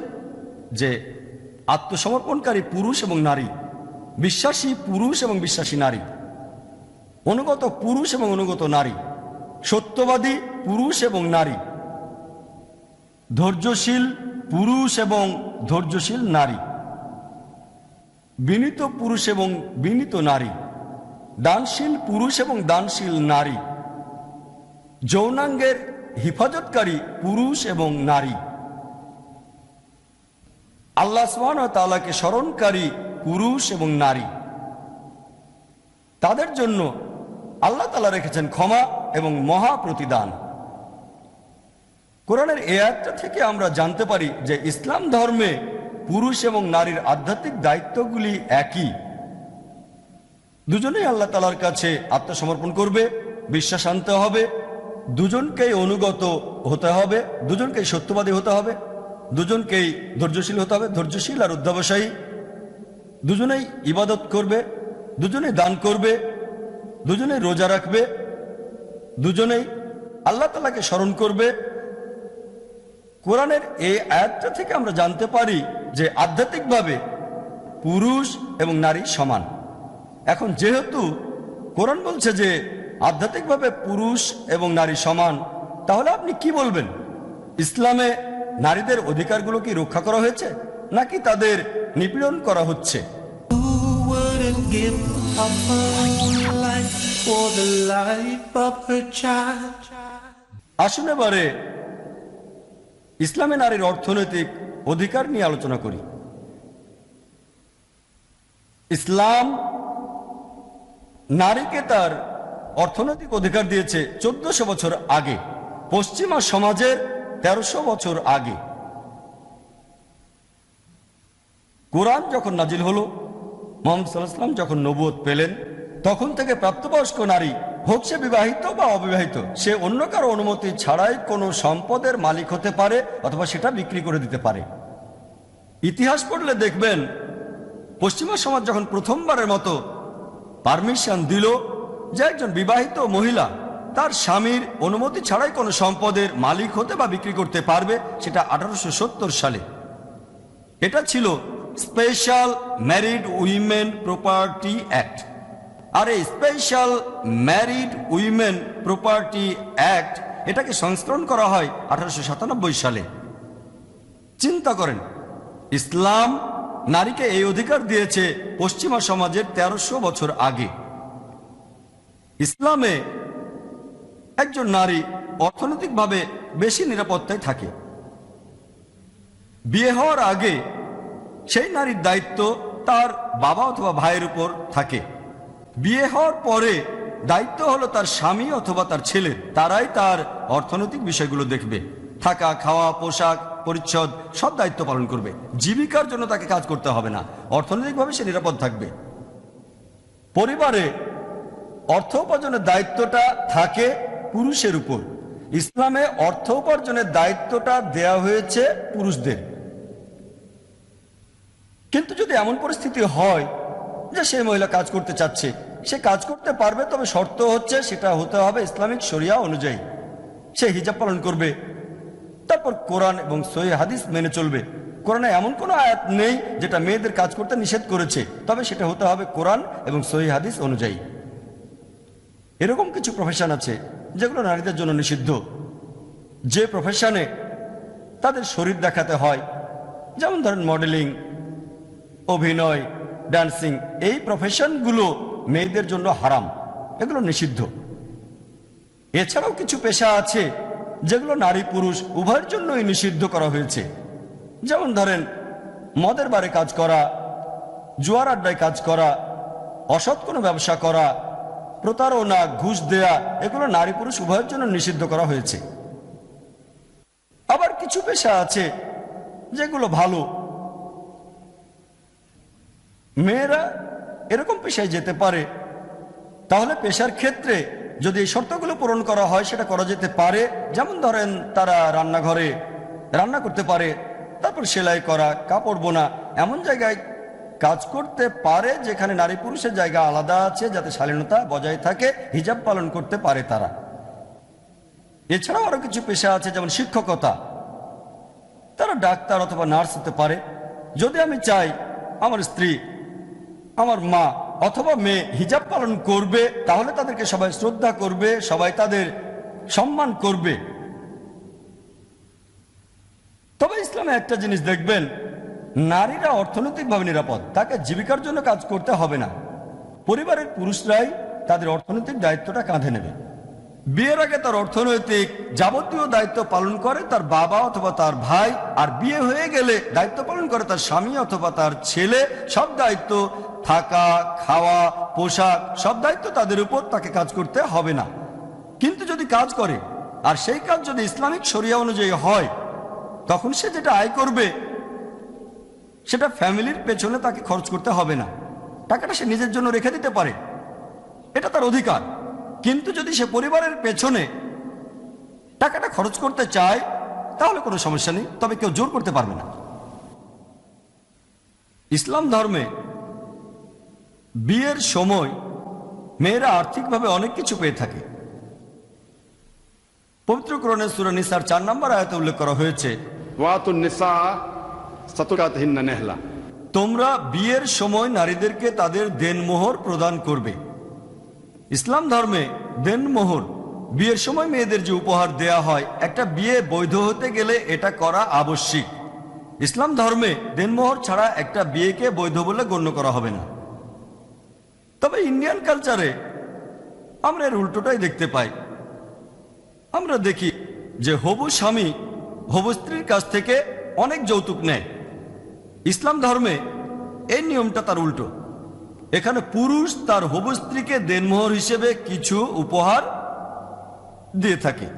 যে আত্মসমর্পণকারী পুরুষ এবং নারী, বিশ্বাসী পুরুষ এবং বিশ্বাসী নারী, অনুগত পুরুষ এবং অনুগত নারী, সত্যবাদী পুরুষ এবং নারী, ধৈর্যশীল পুরুষ এবং ধৈর্যশীল নারী, বিনীত পুরুষ এবং বিনীত নারী, দানশীল পুরুষ এবং দানশীল নারী, যৌনাঙ্গের হিফাজতকারী পুরুষ এবং নারী, আল্লাহ সুবহানাহু ওয়া তাআলাকে স্মরণকারী পুরুষ এবং নারী। তাদের জন্য আল্লাহ তাআলা রেখেছেন ক্ষমা এবং মহা প্রতিদান। কোরআনের এই আয়াতটা থেকে আমরা জানতে পারি যে ইসলাম ধর্মে পুরুষ এবং নারীর আধ্যাত্মিক দায়িত্বগুলি একই। দুজনেই আল্লাহ তাআলার কাছে আত্মসমর্পণ করবে, বিশ্বাস আনতে হবে, দুজনকেই অনুগত হতে হবে, দুজনকেই সত্যবাদী হতে হবে, দুজনকেই ধৈর্যশীল হতে হবে, ধৈর্যশীল আর অধ্যবসায়ী, দুজনেই ইবাদত করবে, দুজনেই দান করবে, দুজনেই রোজা রাখবে, দুজনেই আল্লাহ তাআলাকে স্মরণ করবে। কোরআনের এই আয়াতটা থেকে আমরা জানতে পারি যে আধ্যাত্মিকভাবে পুরুষ এবং নারী সমান। এখন যেহেতু কোরআন বলছে যে আধ্যাত্মিকভাবে পুরুষ এবং নারী সমান, তাহলে আপনি কি বলবেন? ইসলামে নারীদের অধিকারগুলো কি রক্ষা করা হয়েছে নাকি তাদের নিপীড়ন করা হচ্ছে? আসুন এবারে ইসলামে নারীর অর্থনৈতিক অধিকার নিয়ে আলোচনা করি। ইসলাম নারীকে তার অর্থনৈতিক অধিকার দিয়েছে 1400 বছর আগে, পশ্চিমা সমাজের 1300 বছর আগে। কোরআন যখন নাজিল হলো, মুহাম্মদ সাল্লাল্লাহু আলাইহি ওয়াসাল্লাম যখন নবুয়ত পেলেন, তখন থেকে প্রাপ্তবয়স্ক নারী হোক সে বিবাহিত বা অবিবাহিত, সে অন্য কারো অনুমতি ছাড়াই কোনো সম্পদের মালিক হতে পারে অথবা সেটা বিক্রি করে দিতে পারে। ইতিহাস পড়লে দেখবেন পশ্চিমা সমাজ যখন প্রথমবারের মতো পারমিশন দিল যে একজন বিবাহিত মহিলা তার স্বামীর অনুমতি ছাড়াই কোনো সম্পদের মালিক হতে বা বিক্রি করতে পারবে, সেটা 1870 সালে। এটা ছিল special married women property act. আর এই special married women property act এটাকে সংস্করণ করা হয় 1897 সালে। চিন্তা করেন, ইসলাম নারীকে এই অধিকার দিয়েছে পশ্চিমা সমাজের 1300 বছর আগে। ইসলামে একজন নারী অর্থনৈতিকভাবে বেশি নিরাপত্তায় থাকে। বিয়ে হওয়ার আগে সেই নারীর দায়িত্ব তার বাবা অথবা ভাইয়ের উপর থাকে। বিয়ে হওয়ার পরে দায়িত্ব হলো তার স্বামী অথবা তার ছেলে, তারাই তার অর্থনৈতিক বিষয়গুলো দেখবে, থাকা, খাওয়া, পোশাক, পরিচ্ছদ সব দায়িত্ব পালন করবে। জীবিকার জন্য তাকে কাজ করতে হবে না, অর্থনৈতিকভাবে সে নিরাপদ থাকবে। পরিবারে অর্থ উপার্জনের দায়িত্বটা থাকে পুরুষের উপর। ইসলামে অর্থ উপার্জনের দায়িত্বটা দেয়া হয়েছে পুরুষদের। কিন্তু যদি এমন পরিস্থিতি হয় যে সেই মহিলা কাজ করতে চাচ্ছে, সে কাজ করতে পারবে, তবে শর্ত হচ্ছে সেটা হতে হবে ইসলামিক শরিয়া অনুযায়ী। সে হিজাব পালন করবে, তারপর কোরআন এবং সহিহ হাদিস মেনে চলবে। কোরআনে এমন কোনো আয়াত নেই যেটা মেয়েদের কাজ করতে নিষেধ করেছে, তবে সেটা হতে হবে কোরআন এবং সহিহ হাদিস অনুযায়ী। এরকম কিছু প্রফেশন আছে যেগুলো নারীদের জন্য নিষিদ্ধ, যে প্রফেশনে তাদের শরীর দেখাতে হয়, যেমন ধরেন মডেলিং, অভিনয়, ডান্সিং, এই প্রফেশনগুলো মেয়েদের জন্য হারাম, এগুলো নিষিদ্ধ। এছাড়াও কিছু পেশা আছে যেগুলো নারী পুরুষ উভয়ের জন্যই নিষিদ্ধ করা হয়েছে। যেমন ধরেন মদের বারে কাজ করা, জুয়ার আড্ডায় কাজ করা, অসৎ কোনো ব্যবসা করা, প্রতারণা, ঘুষ দেয়া, এগুলো নারী পুরুষ উভয়ের জন্য নিষিদ্ধ করা হয়েছে। আবার কিছু পেশা আছে যেগুলো ভালো, মেয়েরা এরকম পেশায় যেতে পারে। তাহলে পেশার ক্ষেত্রে যদি এই শর্তগুলো পূরণ করা হয় সেটা করা যেতে পারে। যেমন ধরেন তারা রান্নাঘরে রান্না করতে পারে, তারপর সেলাই করা, কাপড় বোনা, এমন জায়গায় কাজ করতে পারে যেখানে নারী পুরুষের জায়গা আলাদা আছে, যাতে শালীনতা বজায় থাকে, হিজাব পালন করতে পারে তারা। এছাড়াও আরো কিছু পেশা আছে যেমন শিক্ষকতা, তারা ডাক্তার অথবা নার্স হতে পারে। যদি আমি চাই আমার স্ত্রী, আমার মা অথবা মেয়ে হিজাব পালন করবে, তাহলে তাদেরকে সবাই শ্রদ্ধা করবে, সবাই তাদের সম্মান করবে। তবে ইসলামে একটা জিনিস দেখবেন, নারীরা অর্থনৈতিকভাবে নিরাপদ, তাকে জীবিকার জন্য কাজ করতে হবে না। পরিবারের পুরুষরাই তাদের অর্থনৈতিক দায়িত্বটা কাঁধে নেবে। বিয়ের আগে তার অর্থনৈতিক যাবতীয় দায়িত্ব পালন করে তার বাবা অথবা তার ভাই, আর বিয়ে হয়ে গেলে দায়িত্ব পালন করে তার স্বামী অথবা তার ছেলে। সব দায়িত্ব, থাকা, খাওয়া, পোশাক, সব দায়িত্ব তাদের উপর, তাকে কাজ করতে হবে না। কিন্তু যদি কাজ করে আর সেই কাজ যদি ইসলামিক শরিয়া অনুযায়ী হয়, তখন সে যেটা আয় করবে সেটা ফ্যামিলির পেছনে তাকে খরচ করতে হবে না, টাকাটা সে নিজের জন্য রেখে দিতে পারে, এটা তার অধিকার। কিন্তু যদি সে পরিবারের পেছনে টাকাটা খরচ করতে চায় তাহলে কোনো সমস্যা নেই, তবে কেউ জোর করতে পারবে না। ইসলাম ধর্মে বিয়ের সময় মেয়েরা আর্থিকভাবে অনেক কিছু পেয়ে থাকে। পবিত্র কোরআনে সূরা নিসার 4 নম্বর আয়াতে উল্লেখ করা হয়েছে, ওয়াতুন নিসা সাতুকাতহিন্না নেহলা, তোমরা বিয়ের সময় নারীদেরকে তাদের দেনমোহর প্রদান করবে। ইসলাম ধর্মে দেনমোহর, বিয়ের সময় মেয়েদের যে উপহার দেয়া হয়, একটা বিয়ে বৈধ হতে গেলে এটা করা আবশ্যিক। ইসলাম ধর্মে দেনমোহর ছাড়া একটা বিয়েকে বৈধ বলে গণ্য করা হবে না। তবে ইন্ডিয়ান কালচারে আমরা এর উল্টোটাই দেখতে পাই। আমরা দেখি যে হবু স্বামী হবু স্ত্রীর কাছ থেকে অনেক যৌতুক নেয়। ইসলাম ধর্মে এই নিয়মটা তার উল্টো। এখানে পুরুষ তার হবু স্ত্রীকে দেনমোহর হিসেবে কিছু উপহার দিয়ে থাকে।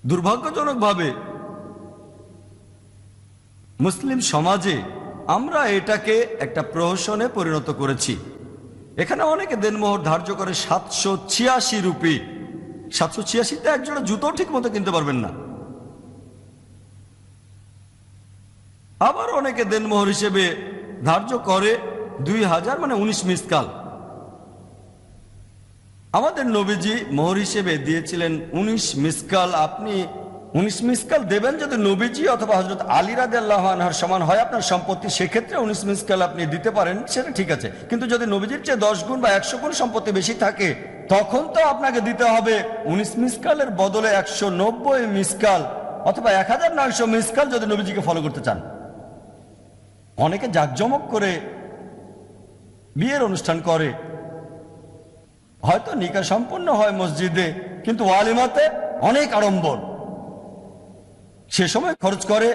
দুর্ভাগ্যজনকভাবে মুসলিম সমাজে আমরা এটাকে একটা প্রহসনে পরিণত করেছি। এখানে অনেকে দেনমোহর ধার্য করে 786 রুপি। 786তে একজোড়া জুতো ঠিক মতো কিনতে পারবেন না। আবার অনেকে দেনমোহর হিসেবে ধার্য করে 2000, মানে 19 মিসকাল। আমাদের নবীজি মোহর হিসেবে দিয়েছিলেন 19 মিসকাল। আপনি 19 মিসকাল দেবেন যদি নবীজি অথবা হযরত আলী রাদিয়াল্লাহু আনহুর সমান হয় আপনার সম্পত্তি, সেক্ষেত্রে 19 মিসকাল আপনি দিতে পারেন, সেটা ঠিক আছে। কিন্তু যদি নবীজির চেয়ে 10 গুণ বা 100 গুণ সম্পত্তি বেশি থাকে, তখন তো আপনাকে দিতে হবে 19 মিসকালের বদলে 190 মিসকাল অথবা 1900 মিসকাল, যদি নবীজিকে ফলো করতে চান। অনেকে জাঁকজমক করে বিয়ের অনুষ্ঠান করে, হয়তো নিকাহ সম্পন্ন হয় মসজিদে, কিন্তু ওয়ালিমাতে অনেক আড়ম্বর। সে সময় খরচ করে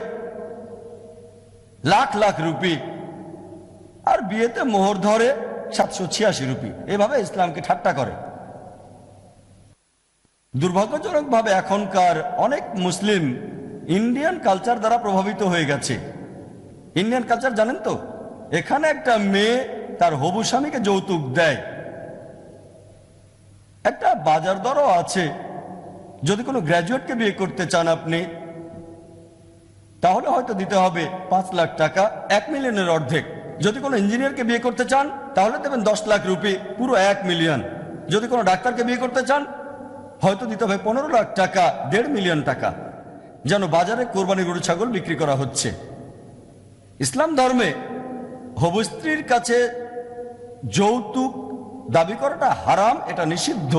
লাখ লাখ রুপি, আর বিয়েতে মোহর ধরে 786 রুপি। এভাবে ইসলামকে ঠাট্টা করে। দুর্ভাগ্যজনকভাবে এখনকার অনেক মুসলিম ইন্ডিয়ান কালচার দ্বারা প্রভাবিত হয়ে গেছে। ইন্ডিয়ান কালচার জানেন তো, এখানে একটা মেয়ে তার হবু স্বামীকে যৌতুক দেয়। একটা বাজার দরও আছে। যদি কোনো গ্র্যাজুয়েটকে বিয়ে করতে চান আপনি, তাহলে হয়তো দিতে হবে 5 লাখ টাকা, 1 মিলিয়নের অর্ধেক। যদি কোনো ইঞ্জিনিয়ারকে বিয়ে করতে চান তাহলে দেবেন 10 লাখ রুপি, পুরো 1 মিলিয়ন। যদি কোনো ডাক্তারকে বিয়ে করতে চান হয়তো দিতে হবে 15 লাখ টাকা, 1.5 মিলিয়ন টাকা। যেন বাজারে কোরবানি গরু ছাগল বিক্রি করা হচ্ছে। ইসলাম ধর্মে হবু স্ত্রীর কাছে যৌতুক দাবি করাটা হারাম, এটা নিষিদ্ধ।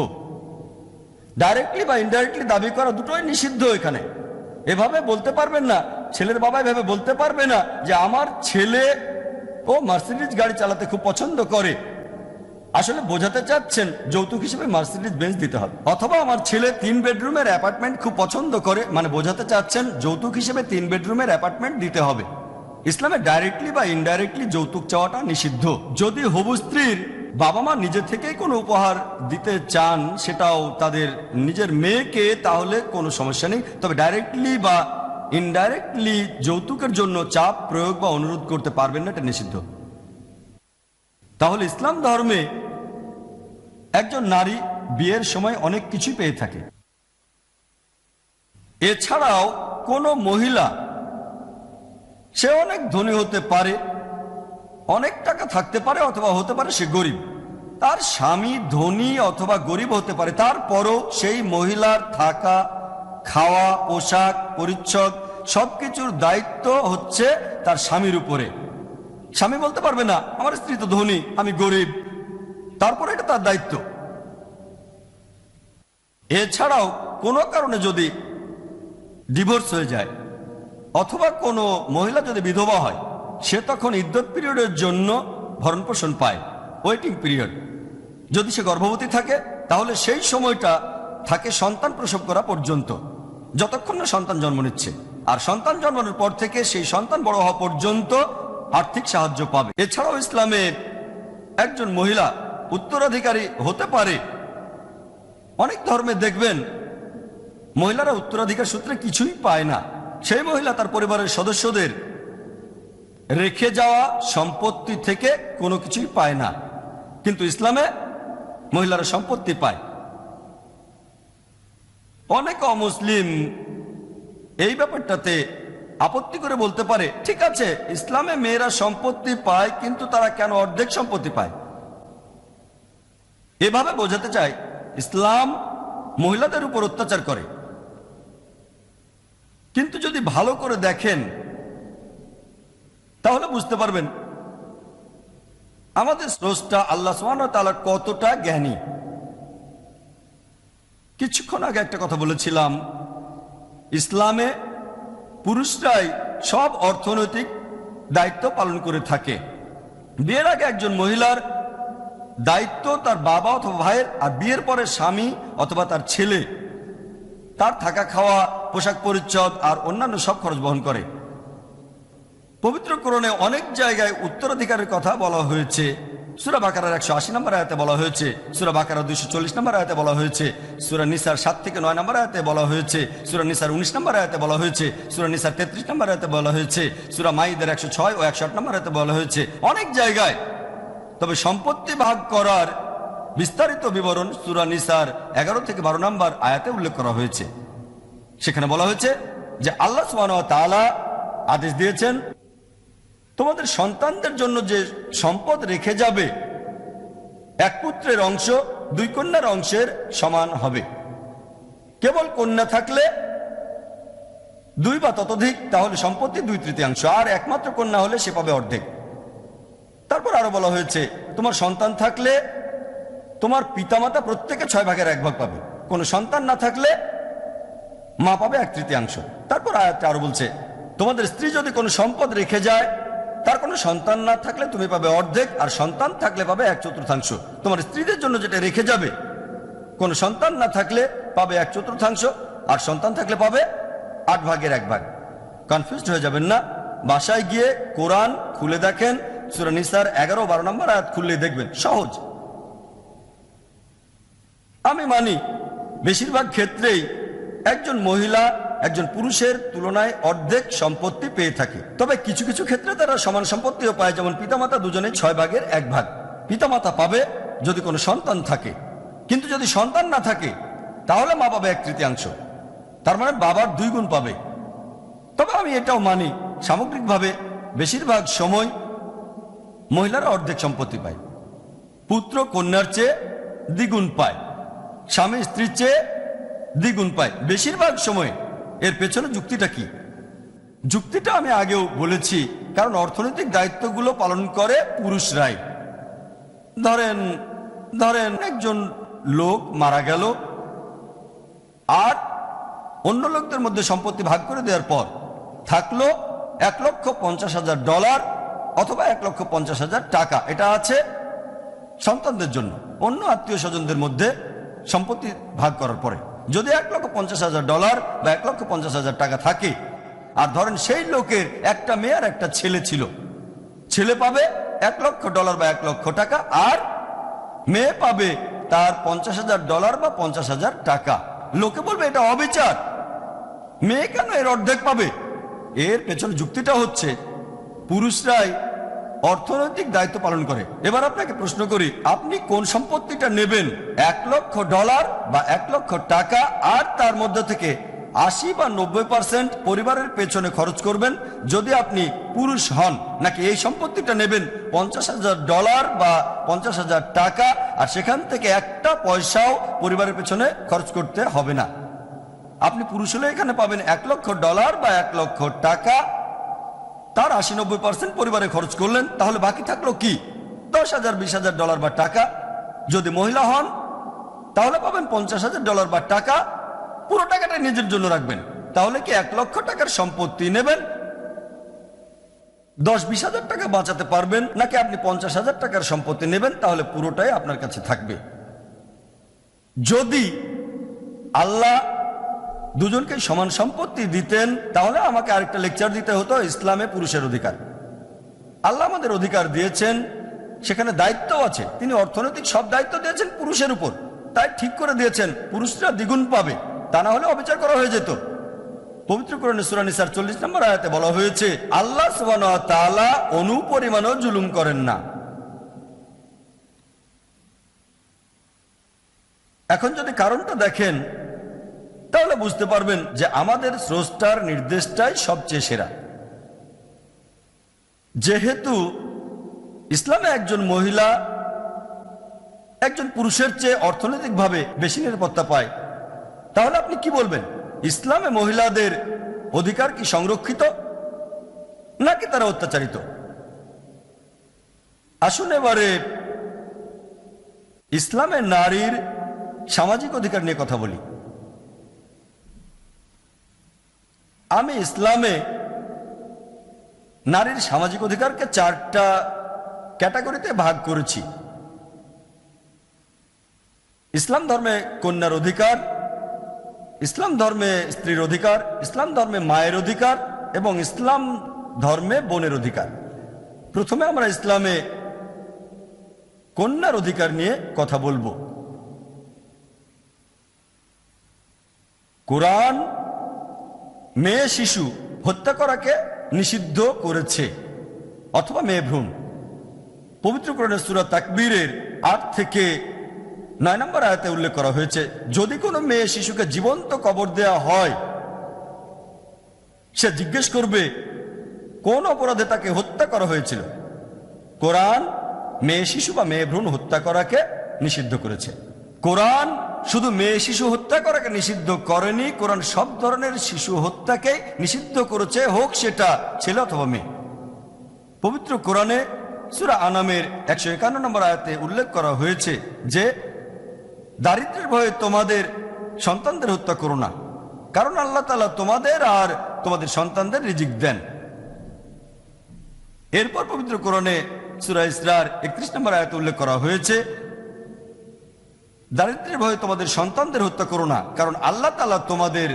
ডাইরেক্টলি বা ইনডাইরেক্টলি দাবি করা দুটোই নিষিদ্ধ এখানে। এভাবে বলতে পারবেন না, ছেলের বাবা এভাবে বলতে পারবে না যে আমার ছেলে ও মার্সিডিজ গাড়ি চালাতে খুব পছন্দ করে, আসলে বোঝাতে চাচ্ছেন যৌতুক হিসেবে মার্সিডিজ বেঞ্চ দিতে হবে। অথবা আমার ছেলে 3 বেডরুমের অ্যাপার্টমেন্ট খুব পছন্দ করে, মানে বোঝাতে চাচ্ছেন যৌতুক হিসেবে 3 বেডরুমের অ্যাপার্টমেন্ট দিতে হবে। ইসলামে ডাইরেক্টলি বা ইনডাইরেক্টলি যৌতুক চাওয়াটা নিষিদ্ধ। যদি হবু স্ত্রীর বাবা মা নিজে থেকেই কোনো উপহার দিতে চান, সেটাও তাদের নিজের মেয়েকে, তাহলে কোনো সমস্যা নেই। তবে ডাইরেক্টলি বা ইনডাইরেক্টলি যৌতুকের জন্য চাপ প্রয়োগ বা অনুরোধ করতে পারবেন না, এটা নিষিদ্ধ। তাহলে ইসলাম ধর্মে একজন নারী বিয়ের সময় অনেক কিছুই পেয়ে থাকে। এছাড়াও কোনো মহিলা, সে অনেক ধনী হতে পারে, অনেক টাকা থাকতে পারে, অথবা হতে পারে সে গরিব, তার স্বামী ধনী অথবা গরিব হতে পারে, তারপরও সেই মহিলার থাকা, খাওয়া, পোশাক, পরিচ্ছদ সবকিছুর দায়িত্ব হচ্ছে তার স্বামীর উপরে। স্বামী বলতে পারবে না আমার স্ত্রী তো ধনী, আমি গরিব, তারপরে এটা তার দায়িত্ব। এছাড়াও কোনো কারণে যদি ডিভোর্স হয়ে যায়, অথবা কোনো মহিলা যদি বিধবা হয়, সে তখন ইদ্যত পিরিয়ডের জন্য ভরণ পোষণ পায়, ওয়েটিং পিরিয়ড। যদি সে গর্ভবতী থাকে তাহলে সেই সময়টা থাকে সন্তান প্রসব করা পর্যন্ত, যতক্ষণ না সন্তান জন্ম নিচ্ছে। আর সন্তান জন্মের পর থেকে সেই সন্তান বড় হওয়া পর্যন্ত আর্থিক সাহায্য পাবে। এছাড়াও ইসলামে একজন মহিলা উত্তরাধিকারী হতে পারে। অনেক ধর্মে দেখবেন মহিলারা উত্তরাধিকার সূত্রে কিছুই পায় না, সেই মহিলা তার পরিবারের সদস্যদের রেখে যাওয়া সম্পত্তি থেকে কোনো কিছুই পায় না, কিন্তু ইসলামে মহিলারা সম্পত্তি পায়। অনেক অমুসলিম এই ব্যাপারটাতে আপত্তি করে বলতে পারে, ঠিক আছে ইসলামে মেয়েরা সম্পত্তি পায়, কিন্তু তারা কেন অর্ধেক সম্পত্তি পায়? এভাবে বোঝাতে চায় ইসলাম মহিলাদের উপর অত্যাচার করে। কিন্তু যদি ভালো করে দেখেন তাহলে বুঝতে পারবেন আমাদের স্রষ্টা আল্লাহ সুবহানাহু ওয়া তাআলা কতটা জ্ঞানী। কিছুক্ষণ আগে একটা কথা বলেছিলাম, ইসলামে পুরুষরাই সব অর্থনৈতিক দায়িত্ব পালন করে থাকে। বিয়ের আগে একজন মহিলার দায়িত্ব তার বাবা অথবা ভাইয়ের, আর বিয়ের পরে স্বামী অথবা তার ছেলে তার থাকা, খাওয়া, পোশাক পরিচ্ছদ আর অন্যান্য সব খরচ বহন করে। পবিত্র কোরআনে অনেক জায়গায় উত্তরাধিকারের কথা বলা হয়েছে। সূরা বাকারার 180 নম্বর আয়াতে বলা হয়েছে, সূরা বাকারার 240 নম্বর আয়াতে বলা হয়েছে, সূরা নিসার 7 থেকে 9 নম্বর আয়াতে বলা হয়েছে, সূরা নিসার 19 নম্বর আয়াতে বলা হয়েছে, সূরা নিসার 33 নম্বর আয়াতে বলা হয়েছে, সূরা মাইদার 106 ও 108 নম্বর আয়াতে বলা হয়েছে, অনেক জায়গায়। তবে সম্পত্তি ভাগ করার বিস্তারিত বিবরণ সূরা নিসার 11 থেকে 12 নম্বর আয়াতে উল্লেখ করা হয়েছে। সেখানে বলা হয়েছে যে আল্লাহ সুবহানাহু ওয়া তাআলা আদেশ দিয়েছেন, তোমাদের সন্তানদের জন্য যে সম্পদ রেখে যাবে, এক পুত্রের অংশ 2 কন্যার অংশের সমান হবে। কেবল কন্যা থাকলে 2 বা ততোধিক, তাহলে সম্পত্তি 2/3, আর একমাত্র কন্যা হলে সে পাবে অর্ধেক। তারপর আরো বলা হয়েছে, তোমার সন্তান থাকলে তোমার পিতামাতা প্রত্যেকে 6 ভাগের 1 ভাগ পাবে, কোনো সন্তান না থাকলে মা পাবে 1/3। তারপর আয়াতটা আরো বলছে, তোমাদের স্ত্রী যদি কোনো সম্পদ রেখে যায়, তার কোনো সন্তান না থাকলে তুমি পাবে অর্ধেক, আর সন্তান থাকলে পাবে 1/4। তোমার স্ত্রীদের জন্য যেটা রেখে যাবে, কোনো সন্তান না থাকলে পাবে 1/4, আর সন্তান থাকলে পাবে 8 ভাগের 1 ভাগ। কনফিউজড হয়ে যাবেন না, বাসায় গিয়ে কোরআন খুলে দেখেন, সূরা নিসার 11 ও 12 নম্বর আয়াত খুললেই দেখবেন, সহজ। আমি মানি বেশিরভাগ ক্ষেত্রেই একজন মহিলা একজন পুরুষের তুলনায় অর্ধেক সম্পত্তি পেয়ে থাকে। তবে কিছু কিছু ক্ষেত্রে তারা সমান সম্পত্তিও পায়, যেমন পিতামাতা দুজনে 6 ভাগের 1 ভাগ পিতামাতা পাবে যদি কোনো সন্তান থাকে। কিন্তু যদি সন্তান না থাকে তাহলে মা পাবে 1/3, তার মানে বাবার 2 গুণ পাবে। তবে আমি এটাও মানি সামগ্রিকভাবে বেশিরভাগ সময় মহিলারা অর্ধেক সম্পত্তি পায়, পুত্র কন্যার চেয়ে দ্বিগুণ পায়, স্বামী স্ত্রীর চেয়ে দ্বিগুণ পায় বেশিরভাগ সময়। এর পেছনে যুক্তিটা কি? যুক্তিটা আমি আগেও বলেছি, কারণ অর্থনৈতিক দায়িত্বগুলো পালন করে পুরুষরাই। ধরেন একজন লোক মারা গেল, আর অন্য লোকদের মধ্যে সম্পত্তি ভাগ করে দেওয়ার পর থাকলো $1,50,000 অথবা $1,50,000, এটা আছে সন্তানদের জন্য। অন্য আত্মীয় স্বজনদের মধ্যে সম্পত্তি ভাগ করার পরে যদি $1,50,000 বা $1,50,000 থাকে, আর ধরেন সেই লোকের একটা মেয়ে আর একটা ছেলে ছিল, ছেলে পাবে $1,00,000 বা $1,00,000, আর মেয়ে পাবে তার $50,000 বা $50,000। লোকে বলবে এটা অবিচার, মেয়ে কেন এর অর্ধেক পাবে? এর পেছনে যুক্তিটা হচ্ছে পুরুষরাই অর্থনৈতিক দায়িত্ব পালন করে। এবার আপনাকে প্রশ্ন করি, আপনি কোন সম্পত্তিটা নেবেন, $1,00,000 বা $1,00,000, আর তার মধ্যে থেকে 80 বা 90% পরিবারের পেছনে খরচ করবেন যদি আপনি পুরুষ হন, নাকি এই সম্পত্তিটা নেবেন $50,000 বা $50,000 আর সেখান থেকে একটা পয়সাও পরিবারের পেছনে খরচ করতে হবে না? আপনি পুরুষ হলে এখানে পাবেন $1,00,000 বা $1,00,000, তার 80-90% পরিবারে খরচ করলেন, তাহলে বাকি থাকলো কি? $10,000, $20,000 বা টাকা। যদি মহিলা হন তাহলে পাবেন $50,000 বা টাকা, পুরো টাকাটা নিজের জন্য রাখবেন। তাহলে কি $1,00,000 সম্পত্তি নেবেন? 10-20,000 টাকা বাঁচাতে পারবেন, নাকি আপনি $50,000 সম্পত্তি নেবেন, তাহলে পুরোটাই আপনার কাছে থাকবে। যদি আল্লাহ দুজনকে সমান সম্পত্তি দিতেন তাহলে আমাকে আরেকটা লেকচার দিতে হতো ইসলামে পুরুষের অধিকার। আল্লাহ আমাদের অধিকার দিয়েছেন, সেখানে দায়িত্ব আছে, তিনি অর্থনৈতিক সব দায়িত্ব দিয়েছেন পুরুষের উপর, তাই ঠিক করে দিয়েছেন পুরুষরা দ্বিগুণ পাবে, তা না হলে অবিচার করা হয়ে যেত। পবিত্র কোরআনে সূরা নিসার 40 নম্বর আয়াতে বলা হয়েছে, আল্লাহ সুবহানাহু ওয়া তাআলা অনুপরিমাণও জুলুম করেন না। এখন যদি কারণটা দেখেন তাহলে বুঝতে পারবেন যে আমাদের স্রষ্টার নির্দেশটাই সবচেয়ে সেরা। যেহেতু ইসলামে একজন মহিলা একজন পুরুষের চেয়ে অর্থনৈতিকভাবে বেশি নিরাপত্তা পায়, তাহলে আপনি কি বলবেন? ইসলামে মহিলাদের অধিকার কি সংরক্ষিত নাকি তারা অত্যাচারিত? আসুন এবারে ইসলামে নারীর সামাজিক অধিকার নিয়ে কথা বলি। আমি ইসলামে নারীর সামাজিক অধিকারকে 4টা ক্যাটাগরিতে ভাগ করেছি। ইসলাম ধর্মে কন্যার অধিকার, ইসলাম ধর্মে স্ত্রীর অধিকার, ইসলাম ধর্মে মায়ের অধিকার এবং ইসলাম ধর্মে বোনের অধিকার। প্রথমে আমরা ইসলামে কন্যার অধিকার নিয়ে কথা বলবো। কোরআন মেয়ে শিশু হত্যা করাকে নিষিদ্ধ করেছে, অথবা মেয়ে ভ্রূণ। পবিত্র কোরআনের সূরা তাকবীরের 8 থেকে 9 নম্বর আয়াতে উল্লেখ করা হয়েছে, যদি কোনো মেয়ে শিশুকে জীবন্ত কবর দেয়া হয়, সে জিজ্ঞেস করবে কোন অপরাধে তাকে হত্যা করা হয়েছিল। কোরআন মেয়ে শিশু বা মেয়ে ভ্রূণ হত্যা করাকে নিষিদ্ধ করেছে। কোরআন শুধু মেয়ে শিশু হত্যা করাকে নিষিদ্ধ করেনি, কোরআন সব ধরনের শিশু হত্যাকে নিষিদ্ধ করেছে, হোক সেটা ছেলে অথবা মেয়ে। পবিত্র কোরআনে সূরা আনামের 151 নম্বর আয়াতে উল্লেখ করা হয়েছে যে দারিদ্র্যের ভয়ে তোমাদের সন্তানদের হত্যা করো না, কারণ আল্লাহ তাআলা তোমাদের আর তোমাদের সন্তানদের রিজিক দেন। এরপর পবিত্র কোরআনে সূরা ইসরার 31 নম্বর আয়াতে উল্লেখ করা হয়েছে, দারিদ্র্যের ভয়ে তোমাদের সন্তানদের হত্যা করো না, কারণ আল্লাহ তাআলা তোমাদের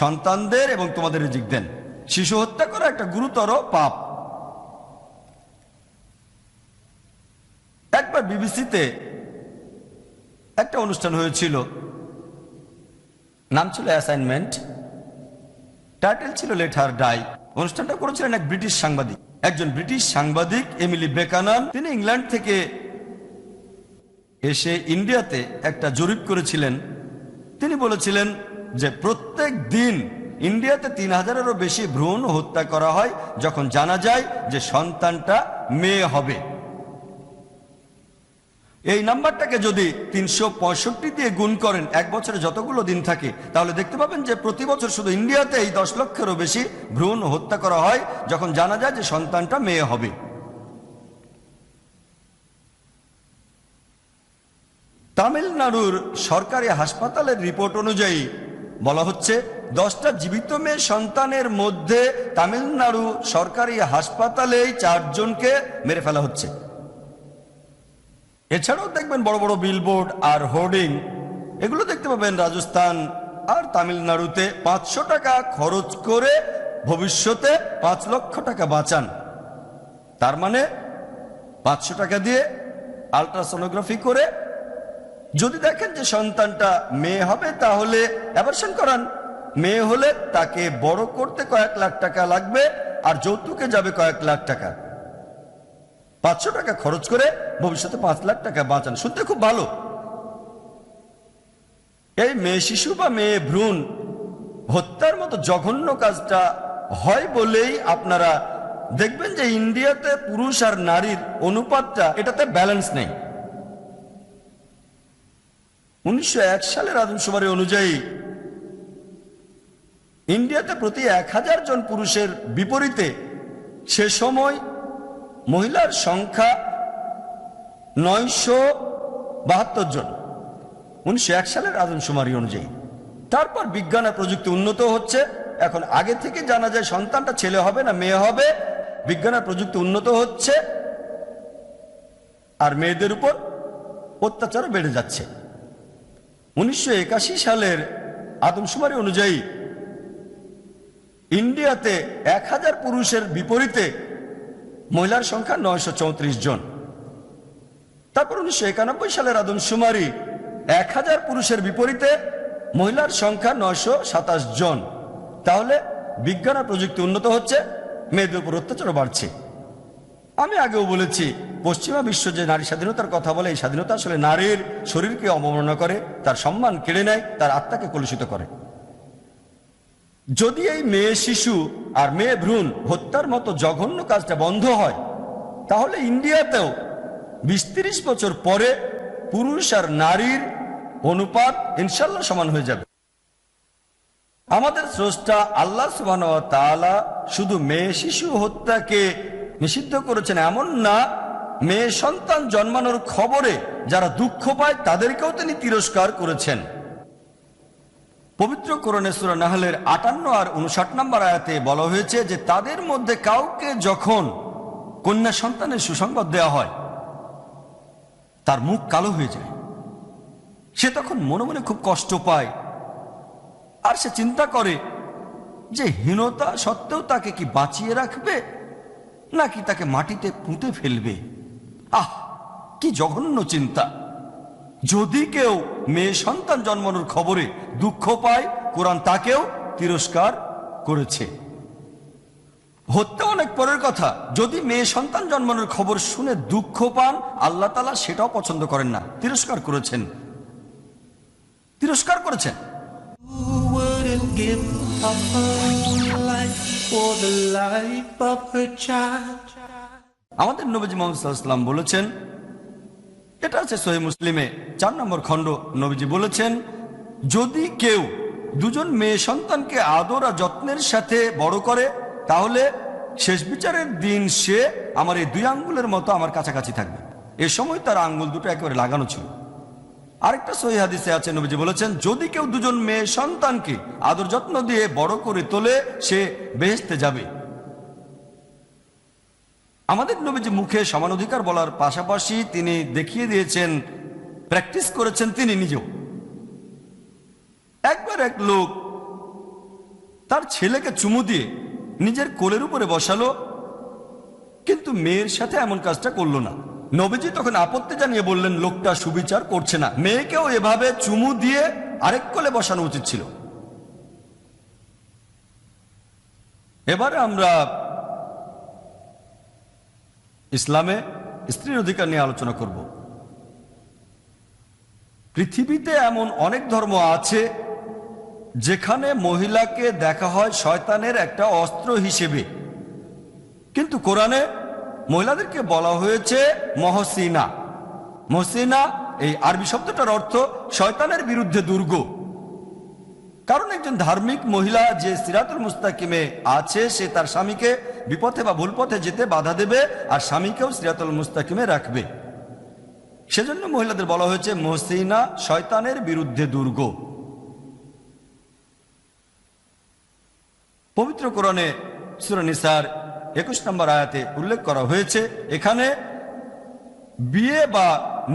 সন্তানদের এবং তোমাদের রিজিক দেন। শিশু হত্যা করা একটা গুরুতর পাপ। একবার বিবিসিতে একটা অনুষ্ঠান হয়েছিল, নাম ছিল অ্যাসাইনমেন্ট, টাইটেল ছিল লেট হার ডাই। অনুষ্ঠানটা করেছিলেন এক ব্রিটিশ সাংবাদিক, একজন ব্রিটিশ সাংবাদিক এমিলি বেকানান। তিনি ইংল্যান্ড থেকে এসে ইন্ডিয়াতে একটা জরিপ করেছিলেন। তিনি বলেছিলেন যে প্রত্যেক দিন ইন্ডিয়াতে 3000-এরও বেশি ভ্রূণ হত্যা করা হয় যখন জানা যায় যে সন্তানটা মেয়ে হবে। এই নাম্বারটাকে যদি 365 দিয়ে গুণ করেন, এক বছরে যতগুলো দিন থাকে, তাহলে দেখতে পাবেন যে প্রতি বছর শুধু ইন্ডিয়াতেই 10 লক্ষেরও বেশি ভ্রূণ হত্যা করা হয় যখন জানা যায় যে সন্তানটা মেয়ে হবে। তামিলনাড়ুর সরকারি হাসপাতালের রিপোর্ট অনুযায়ী বলা হচ্ছে 10টা জীবিত মেয়ে সন্তানের মধ্যে তামিলনাড়ু সরকারি হাসপাতালেই 4 জনকে মেরে ফেলা হচ্ছে। এছাড়াও দেখবেন বড় বড় বিলবোর্ড আর হোর্ডিং, এগুলো দেখতে পাবেন রাজস্থান আর তামিলনাড়ুতে। 500 টাকা খরচ করে ভবিষ্যতে 5 লক্ষ টাকা বাঁচান। তার মানে 500 টাকা দিয়ে আল্ট্রাসোনোগ্রাফি করে যদি দেখেন যে সন্তানটা মেয়ে হবে তাহলে অ্যাবর্শন করান। মেয়ে হলে তাকে বড় করতে কয়েক লাখ টাকা লাগবে আর যৌতুকে যাবে কয়েক লাখ টাকা। 500 টাকা খরচ করে ভবিষ্যতে 5 লাখ টাকা বাঁচান। শুনতে খুব ভালো। এই মেয়ে শিশু বা মেয়ে ভ্রূণ হত্যার মতো জঘন্য কাজটা হয় বলেই আপনারা দেখবেন যে ইন্ডিয়াতে পুরুষ আর নারীর অনুপাতটা এটাতে ব্যালেন্স নেই। 1901 সালের আদমশুমারি অনুযায়ী ইন্ডিয়াতে প্রতি 1000 জন পুরুষের বিপরীতে সে সময় মহিলার সংখ্যা 972 জন, 1901 সালের আদমশুমারি অনুযায়ী। তারপর বিজ্ঞান আর প্রযুক্তি উন্নত হচ্ছে। এখন আগে থেকে জানা যায় সন্তানটা ছেলে হবে না মেয়ে হবে। বিজ্ঞান আর প্রযুক্তি উন্নত হচ্ছে আর মেয়েদের উপর অত্যাচারও বেড়ে যাচ্ছে। 1981 সালের আদমশুমারি অনুযায়ী ইন্ডিয়াতে 1000 পুরুষের বিপরীতে মহিলার সংখ্যা 934 জন। তারপর 1991 সালের আদমশুমারি 1000 পুরুষের বিপরীতে মহিলার সংখ্যা 927 জন। তাহলে বিজ্ঞান আর প্রযুক্তি উন্নত হচ্ছে, মেয়েদের উপর অত্যাচারও বাড়ছে। আমি আগেও বলেছি, পশ্চিমা বিশ্ব যে নারী স্বাধীনতার কথা বলে, এই স্বাধীনতা আসলে নারীর শরীরকে অবমাননা করে, তার সম্মান কেড়ে নেয়, তার আত্মাকে কলুষিত করে। যদি এই মেয়ে শিশু আর মেয়ে ভ্রূণ হত্যার মতো জঘন্য কাজটা বন্ধ হয়, তাহলে ইন্ডিয়াতেও 20-30 বছর পরে পুরুষ আর নারীর অনুপাত ইনশাল্লাহ সমান হয়ে যাবে। আমাদের স্রষ্টা আল্লাহ সুবহানাহু ওয়া তাআলা শুধু মেয়ে শিশু হত্যাকে নিষিদ্ধ করেছেন এমন না, মেয়ে সন্তান জন্মানোর খবরে যারা দুঃখ পায় তাদেরকেও তিনি তিরস্কার করেছেন। পবিত্র কোরআনে সূরা নাহলের 58 আর 59 নম্বর আয়াতে বলা হয়েছে যে তাদের মধ্যে কাউকে যখন কন্যা সন্তানের সুসংবাদ দেওয়া হয় তার মুখ কালো হয়ে যায়। সে তখন মনে মনে খুব কষ্ট পায় আর সে চিন্তা করে যে হীনতা সত্ত্বেও তাকে কি বাঁচিয়ে রাখবে নাকি তাকে মাটিতে পুঁতে ফেলবে। আহ, কি জঘন্য চিন্তা! যদি কেউ মেয়ে সন্তান জন্মানোর খবরে দুঃখ পায়, কোরআন তাকেও তিরস্কার করেছে। হত্যা অনেক পরের কথা, যদি মেয়ে সন্তান জন্মানোর খবর শুনে দুঃখ পান, আল্লাহ তাআলা সেটাও পছন্দ করেন না, তিরস্কার করেছেন। আমাদের নবীজি মুহাম্মদ সাল্লাল্লাহু আলাইহি ওয়াসাল্লাম বলেছেন, এটা আছে সহিহ মুসলিমে 4 নম্বর খণ্ড, নবীজি বলেছেন, যদি কেউ 2 জন মেয়ে সন্তানকে আদর আর যত্নের সাথে বড় করে তাহলে শেষ বিচারের দিন সে আমার এই 2 আঙ্গুলের মতো আমার কাছাকাছি থাকবে। এ সময় তার আঙ্গুল দুটো একেবারে লাগানো ছিল। আরেকটা সহিহ হাদিসে আছে, নবীজি বলেছেন, যদি কেউ 2 জন মেয়ে সন্তানকে আদর যত্ন দিয়ে বড় করে তোলে সে বেহেশতে যাবে। আমাদের নবীজি মুখে সমান অধিকার বলার পাশাপাশি তিনি দেখিয়ে দিয়েছেন, প্র্যাকটিস করেছেন তিনি নিজেও। একবার এক লোক তার ছেলেকে চুমু দিয়ে নিজের কোলের উপরে বসালো, কিন্তু মেয়ের সাথে এমন কাজটা করলো না। নবীজি তখন আপত্তি জানিয়ে বললেন, লোকটা সুবিচার করছে না, মেয়েকেও এভাবে চুমু দিয়ে আরেক কোলে বসানো উচিত ছিল। এবারে আমরা ইসলামে স্ত্রীর অধিকার নিয়ে আলোচনা করব। পৃথিবীতে এমন অনেক ধর্ম আছে যেখানে মহিলাকে দেখা হয় শয়তানের একটা অস্ত্র হিসেবে, কিন্তু কোরআনে মহিলাদেরকে বলা হয়েছে মহসিনা। মহসিনা এই আরবি শব্দটার অর্থ শয়তানের বিরুদ্ধে দুর্গ। কারণ একজন ধার্মিক মহিলা যে সিরাতুল মুস্তাকিমে আছে, সে তার স্বামীকে বিপথে বা ভুল পথে যেতে বাধা দেবে আর স্বামীকেও সিরাতুল মুস্তাকিমে রাখবে। সেজন্য মহিলাদের বলা হয়েছে মহসিনা, শয়তানের বিরুদ্ধে দুর্গ। পবিত্র কোরআনে সূরা নিসার 21 নম্বর আয়াতে উল্লেখ করা হয়েছে, এখানে বিয়ে বা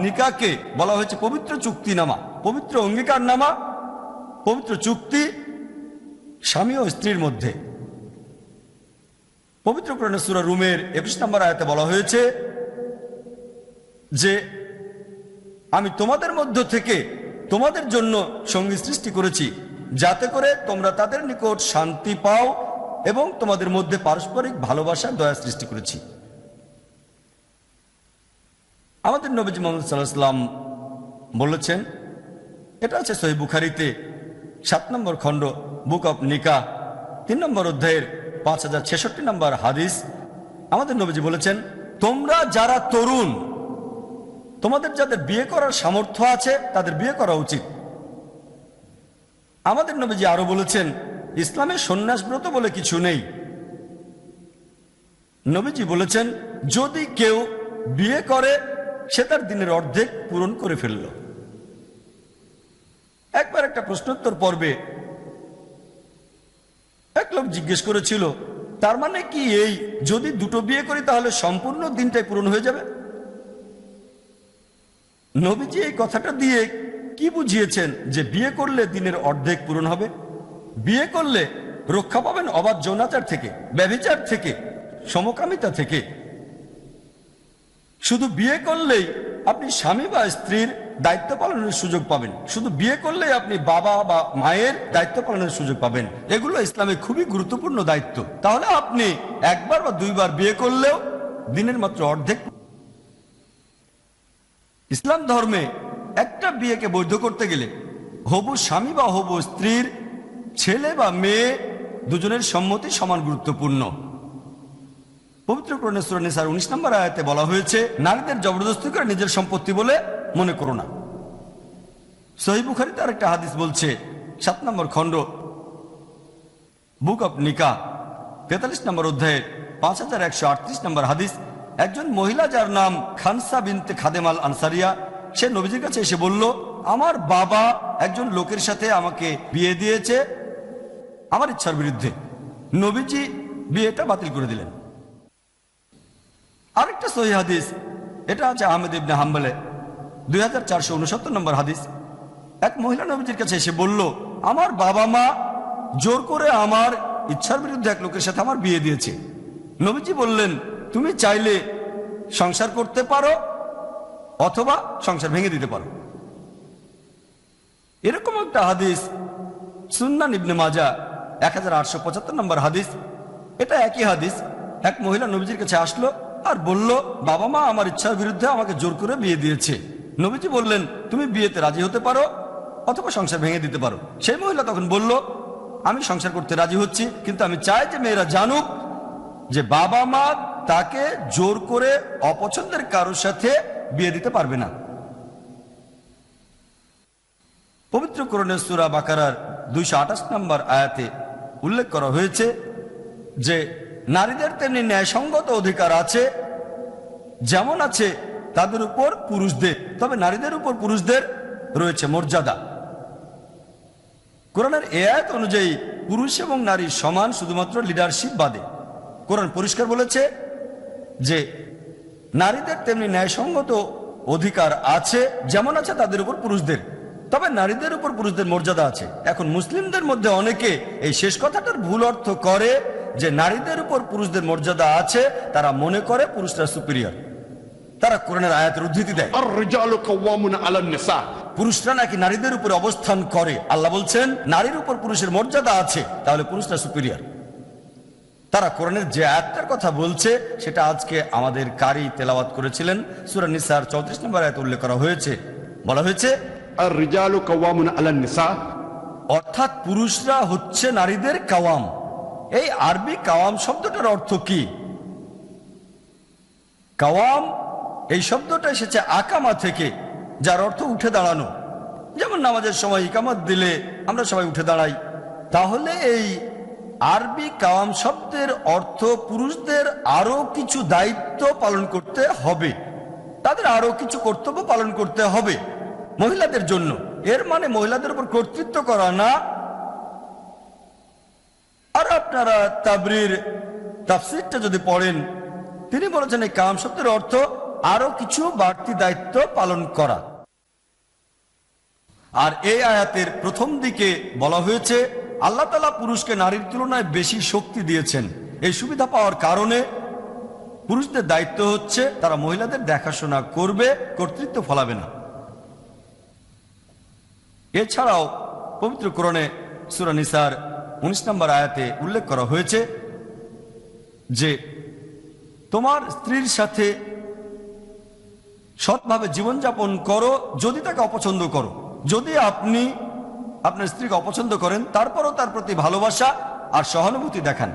নিকাহকে বলা হয়েছে পবিত্র চুক্তিনামা, পবিত্র অঙ্গীকারনামা, পবিত্র চুক্তি স্বামী ও স্ত্রীর মধ্যে। পবিত্র কোরআনে সূরা রুমের 21 নম্বর আয়াতে বলা হয়েছে যে আমি তোমাদের মধ্য থেকে তোমাদের জন্য সঙ্গী সৃষ্টি করেছি যাতে করে তোমরা তাদের নিকট শান্তি পাও এবং তোমাদের মধ্যে পারস্পরিক ভালোবাসা দয়া সৃষ্টি করেছি। আমাদের নবীজি মুহাম্মদ সাল্লাল্লাহু আলাইহি ওয়াসাল্লাম বলেছেন, এটা আছে সহিহ বুখারীতে 7 নম্বর খণ্ড বুক অফ নিকাহ 3 নম্বর অধ্যায়ের 5066 নম্বর হাদিস। আমাদের নবীজি বলেছেন, তোমরা যারা তরুণ, তোমাদের যাদের বিয়ে করার সামর্থ্য আছে তাদের বিয়ে করা উচিত। আমাদের নবীজি আরো বলেছেন, ইসলামে সন্ন্যাস ব্রত বলে কিছু নেই। নবীজি বলেছেন, যদি কেউ বিয়ে করে সে তার দিনের অর্ধেক পূরণ করে ফেলল। একবার একটা প্রশ্নোত্তর পর্বে এক লোক জিজ্ঞেস করেছিল, তার মানে কি এই যদি দুটো বিয়ে করি তাহলে সম্পূর্ণ দিনটাই পূরণ হয়ে যাবে? নবীজি এই কথাটা দিয়ে কি বুঝিয়েছেন যে বিয়ে করলে দিনের অর্ধেক পূরণ হবে? বিয়ে করলে রক্ষা পাবেন অবাধ যৌনাচার থেকে, ব্যভিচার থেকে, সমকামিতা থেকে। শুধু বিয়ে করলেই আপনি স্বামী বা স্ত্রীর দায়িত্ব পালনের সুযোগ পাবেন, শুধু বিয়ে করলেই আপনি বাবা বা মায়ের দায়িত্ব পালনের সুযোগ পাবেন। এগুলো ইসলামে খুবই গুরুত্বপূর্ণ দায়িত্ব। তাহলে আপনি একবার বা দুইবার বিয়ে করলেও দিনের মাত্র অর্ধেক। ইসলাম ধর্মে একটা বিয়েকে বৈধ করতে গেলে হবু স্বামী বা হবু স্ত্রীর ছেলে বা মেয়ে দুজনের সম্মতি সমান গুরুত্বপূর্ণ। পবিত্র কোরআনে সূরা নিসার 19 নম্বর আয়াতে বলা হয়েছে, নারীদের জবরদস্তি করে নিজের সম্পত্তি বলে মনে করো না। সহিহ বুখারীতে আরেকটা হাদিস বলছে, 7 নম্বর খণ্ড বুক অফ নিকাহ 43 নম্বর অধ্যায়ের 5138 নম্বর হাদিস। একজন মহিলা যার নাম খানসা বিনতে খাদেম আল আনসারিয়া, সে নবীজির কাছে এসে বলল, আমার বাবা একজন লোকের সাথে আমাকে বিয়ে দিয়েছে আমার ইচ্ছার বিরুদ্ধে। নবীজি বিয়েটা বাতিল করে দিলেন। আরেকটা সহিহ হাদিস, এটা আছে আহমেদ ইবনে হাম্বলে 2469 নম্বর হাদিস। এক মহিলা নবীজির কাছে এসে বলল, আমার বাবা মা জোর করে আমার ইচ্ছার বিরুদ্ধে এক লোকের সাথে আমার বিয়ে দিয়েছে। নবীজি বললেন, তুমি চাইলে সংসার করতে পারো অথবা সংসার ভেঙে দিতে পারো। এরকম একটা হাদিস সুন্নান ইবনে মাজাহ 1875 নম্বর হাদিস। এটা একই হাদিস। এক মহিলা নবীজির কাছে আসলো আর বলল, বাবা মা আমার ইচ্ছার বিরুদ্ধে আমাকে জোর করে বিয়ে দিয়েছে। নবীজি বললেন, তুমি বিয়েতে রাজি হতে পারো অথবা সংসার ভেঙে দিতে পারো। সেই মহিলা তখন বলল, আমি সংসার করতে রাজি হচ্ছি, কিন্তু আমি চাই যে মেয়েরা জানুক যে বাবা মা তাকে জোর করে অপছন্দের কারোর সাথে বিয়ে দিতে পারবে না। পবিত্র কোরআনে সূরা বাকারার 228 নম্বর আয়াতে উল্লেখ করা হয়েছে যে নারীদের তেমনি ন্যায়সঙ্গত অধিকার আছে যেমন আছে তাদের উপর পুরুষদের, তবে নারীদের উপর পুরুষদের রয়েছে মর্যাদা। কোরআনের এই আয়াত অনুযায়ী পুরুষ এবং নারী সমান শুধুমাত্র লিডারশিপ বাদে। কোরআন পরিষ্কার বলেছে যে নারীদের তেমনি ন্যায়সঙ্গত অধিকার আছে যেমন আছে তাদের উপর পুরুষদের, তবে নারীদের উপর পুরুষদের মর্যাদা আছে। এখন মুসলিমদের মধ্যে অনেকে এই শেষ কথাটার ভুল অর্থ করে যে নারীদের উপর পুরুষদের মর্যাদা আছে, তারা মনে করে পুরুষরা সুপিরিয়র। তারা কোরআনের আয়াতের উদ্ধৃতি দেয়, আর-রিজালু কাওয়ামুনা আলান নিসা, পুরুষরা নাকি নারীদের উপর অবস্থান করে। আল্লাহ বলছেন নারীর উপর পুরুষের মর্যাদা আছে, তাহলে পুরুষরা সুপিরিয়র। তারা কোরআনের যে আয়াতটার কথা বলছে সেটা আজকে আমাদের কারি তেলাওয়াত করেছিলেন। সূরা নিসার 34 নম্বর আয়াতে উল্লেখ করা হয়েছে, বলা হয়েছে আর-রিজালু কাওয়ামুনা আলান নিসা, অর্থাৎ পুরুষরা হচ্ছে নারীদের কাওয়াম। এই আরবি কাওয়াম শব্দটার অর্থ কি? কাওয়াম এই শব্দটা এসেছে আকামা থেকে, যার অর্থ উঠে দাঁড়ানো। যেমন নামাজের সময় ইকামত দিলে আমরা সবাই উঠে দাঁড়াই। তাহলে এই আরবি কাওয়াম শব্দের অর্থ পুরুষদের আরো কিছু দায়িত্ব পালন করতে হবে, তাদের আরো কিছু কর্তব্য পালন করতে হবে মহিলাদের জন্য। এর মানে মহিলাদের উপর কর্তৃত্ব করা না। আর আপনারা তাবরির তাফসীরটা যদি পড়েন, তিনি বলেছেন এই কাম শব্দের অর্থ আরো কিছু বাড়তি দায়িত্ব পালন করা। আর এই আয়াতের প্রথম দিকে বলা হয়েছে আল্লাহ তাআলা পুরুষকে নারীর তুলনায় বেশি শক্তি দিয়েছেন। এই সুবিধা পাওয়ার কারণে পুরুষদের দায়িত্ব হচ্ছে তারা মহিলাদের দেখাশোনা করবে, কর্তৃত্ব ফলাবে না। এছাড়াও পবিত্র কোরআনে সূরা নিসার 19 নম্বর আয়াতে উল্লেখ করা হয়েছে যে তোমার স্ত্রীর সাথে সৎভাবে জীবনযাপন করো যদি তাকে অপছন্দ করো। যদি আপনি আপনার স্ত্রীকে অপছন্দ করেন, তারপরও তার প্রতি ভালোবাসা আর সহানুভূতি দেখান।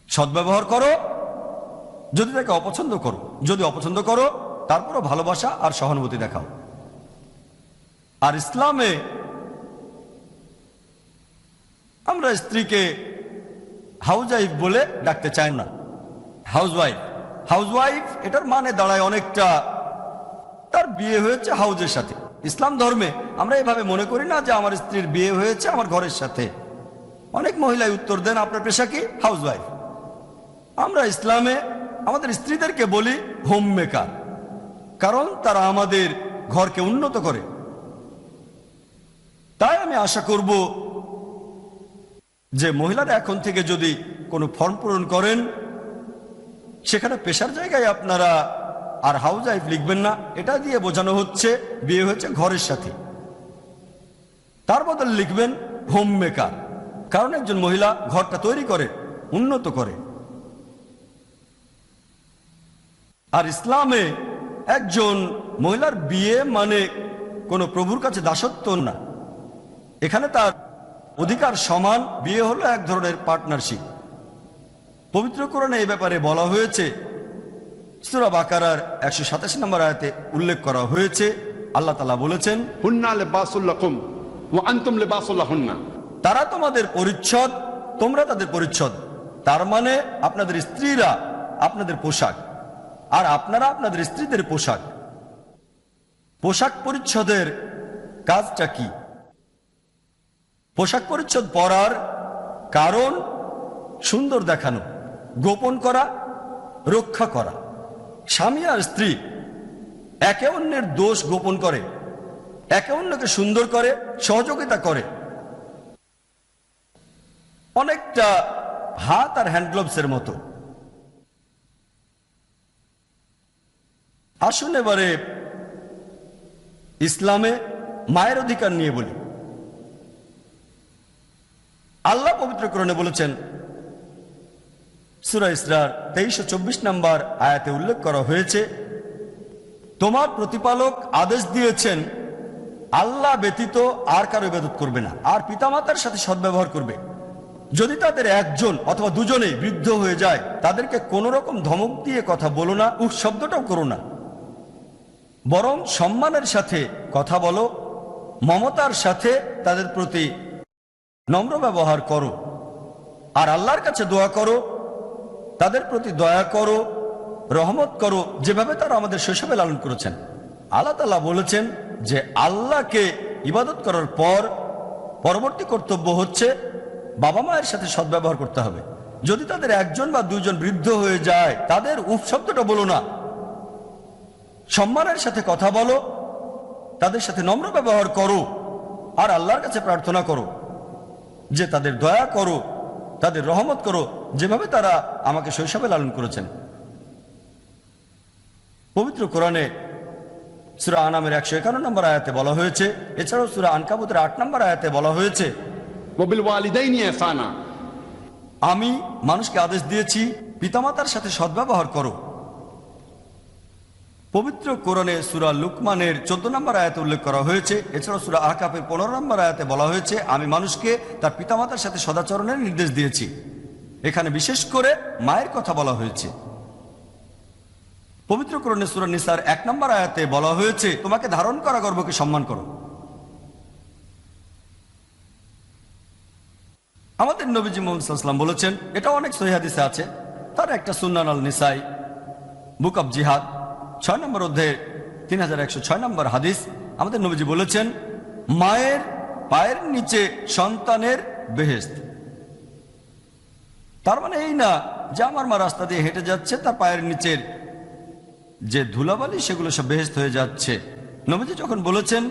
সদ্ব্যবহার করো যদি তাকে অপছন্দ করো, যদি অপছন্দ করো তারপরও ভালোবাসা আর সহানুভূতি দেখাও। আর ইসলামে আমরা স্ত্রীকে হাউসওয়াইফ বলে ডাকতে চাই না। হাউসওয়াইফ এটার মানে দাঁড়ায় অনেকটা তার বিয়ে হয়েছে হাউজের সাথে। ইসলাম ধর্মে আমরা এভাবে মনে করি না যে আমার স্ত্রীর বিয়ে হয়েছে আমার ঘরের সাথে। অনেক মহিলাই উত্তর দেন আপনার পেশা কি? হাউসওয়াইফ। আমরা ইসলামে আমাদের স্ত্রীদেরকে বলি হোম মেকার, কারণ তারা আমাদের ঘরকে উন্নত করে। তাই আমি আশা করব যে মহিলারা এখন থেকে যদি কোনো ফর্ম পূরণ করেন, সেখানে পেশার জায়গায় আপনারা আর হাউসওয়াইফ লিখবেন না। এটা দিয়ে বোঝানো হচ্ছে বিয়ে হয়েছে ঘরের সাথে। তার বদলে লিখবেন হোম মেকার, কারণ একজন মহিলা ঘরটা তৈরি করে, উন্নত করে। আর ইসলামে একজন মহিলার বিয়ে মানে কোনো প্রভুর কাছে দাসত্ব না। এখানে তার অধিকার সমান। বিয়ে হলো এক ধরনের পার্টনারশিপ। পবিত্র কোরআনে এই ব্যাপারে বলা হয়েছে, সূরা বাকারার 187 নম্বর আয়াতে উল্লেখ করা হয়েছে। আল্লাহ তাআলা বলেছেন, হুন্না লিবাসুল লাকুম ওয়া আনতুম লিবাসুল লাহুন্না। তারা তোমাদের পরিচ্ছদ, তোমরা তাদের পরিচ্ছদ। তার মানে আপনাদের স্ত্রীরা আপনাদের পোশাক, আর আপনারা আপনাদের স্ত্রীদের পোশাক। পোশাক পরিচ্ছদের কাজটা কি? পোশাক পরিচ্ছদ পরার কারণ সুন্দর দেখানো, গোপন করা, রক্ষা করা। স্বামী আর স্ত্রী একে অন্যের দোষ গোপন করে, একে অন্যকে সুন্দর করে, সহযোগিতা করে। অনেকটা হাত আর হ্যান্ড গ্লোভসের মতো। আসুন এবারে ইসলামে মায়ের অধিকার নিয়ে বলি। আল্লাহ পবিত্র কোরআনে বলেছেন, সূরা ইসরার 23 ও 24 নম্বর আয়াতে উল্লেখ করা হয়েছে, তোমার প্রতিপালক আদেশ দিয়েছেন আল্লাহ ব্যতীত আর কারো ইবাদত করবে না, আর পিতামাতার সাথে সদ্ব্যবহার করবে। যদি তাদের একজন অথবা দুজনেই বৃদ্ধ হয়ে যায়, তাদেরকে কোন রকম ধমক দিয়ে কথা বলো না, উফ শব্দটাও করো না, বরং সম্মানের সাথে কথা বলো, মমতার সাথে তাদের প্রতি নম্র ব্যবহার করো, আর আল্লাহর কাছে দোয়া করো, তাদের প্রতি দয়া করো, রহমত করো, যেভাবে তারা আমাদের শৈশবে লালন করেছেন। আল্লাহ তাআলা বলেছেন যে আল্লাহকে ইবাদত করার পর পরবর্তী কর্তব্য হচ্ছে বাবা মায়ের সাথে সদ্ব্যবহার করতে হবে। যদি তাদের একজন বা দুইজন বৃদ্ধ হয়ে যায়, তাদের উফ শব্দটা বলো না, সম্মানের সাথে কথা বলো, তাদের সাথে নম্র ব্যবহার করো, আর আল্লাহর কাছে প্রার্থনা করো যে তাদের দয়া করো, তাদের রহমত করো, যেভাবে তারা আমাকে শৈশবে লালন করেছেন। পবিত্র কোরআনে সূরা আনামের 151 নম্বর আয়াতে বলা হয়েছে। এছাড়াও সূরা আনকাবুতের 8 নম্বর আয়াতে বলা হয়েছে, ওয়াবিল ওয়ালিদাইনি ইহসানা। আমি মানুষকে আদেশ দিয়েছি পিতামাতার সাথে সদ্ব্যবহার করো। পবিত্র কোরআনে সূরা লুকমানের 14 নম্বর আয়াতে উল্লেখ করা হয়েছে। এছাড়াও সূরা আহকাফের 15 নম্বর আয়াতে বলা হয়েছে, আমি মানুষকে তার পিতামাতার সাথে সদাচরণের নির্দেশ দিয়েছি। এখানে বিশেষ করে মায়ের কথা বলা হয়েছে। পবিত্র কোরআনে সূরা নিসার 1 নম্বর আয়াতে বলা হয়েছে, তোমাকে ধারণ করা গর্ভকে সম্মান করো। আমাদের নবীজি মুহাম্মদ সাল্লাল্লাহু আলাইহি ওয়াসাল্লাম বলেছেন, এটা অনেক সহিহ হাদিসে আছে, তার একটা সুন্নান আল নিসাই বুক অব জিহাদ 6 নম্বর অধ্যায়ে 3106 নম্বর হাদিস। আমাদের নবীজি বলেছেন, মায়ের পায়ের নিচে সন্তানের বেহেশত। তার মানে এই না যে আমার মা রাস্তা দিয়ে হেঁটে যাচ্ছে, তার পায়ের নিচের যে ধুলাবালি সেগুলো সব বেহেশত হয়ে যাচ্ছে। নবীজি যখন বলেছেন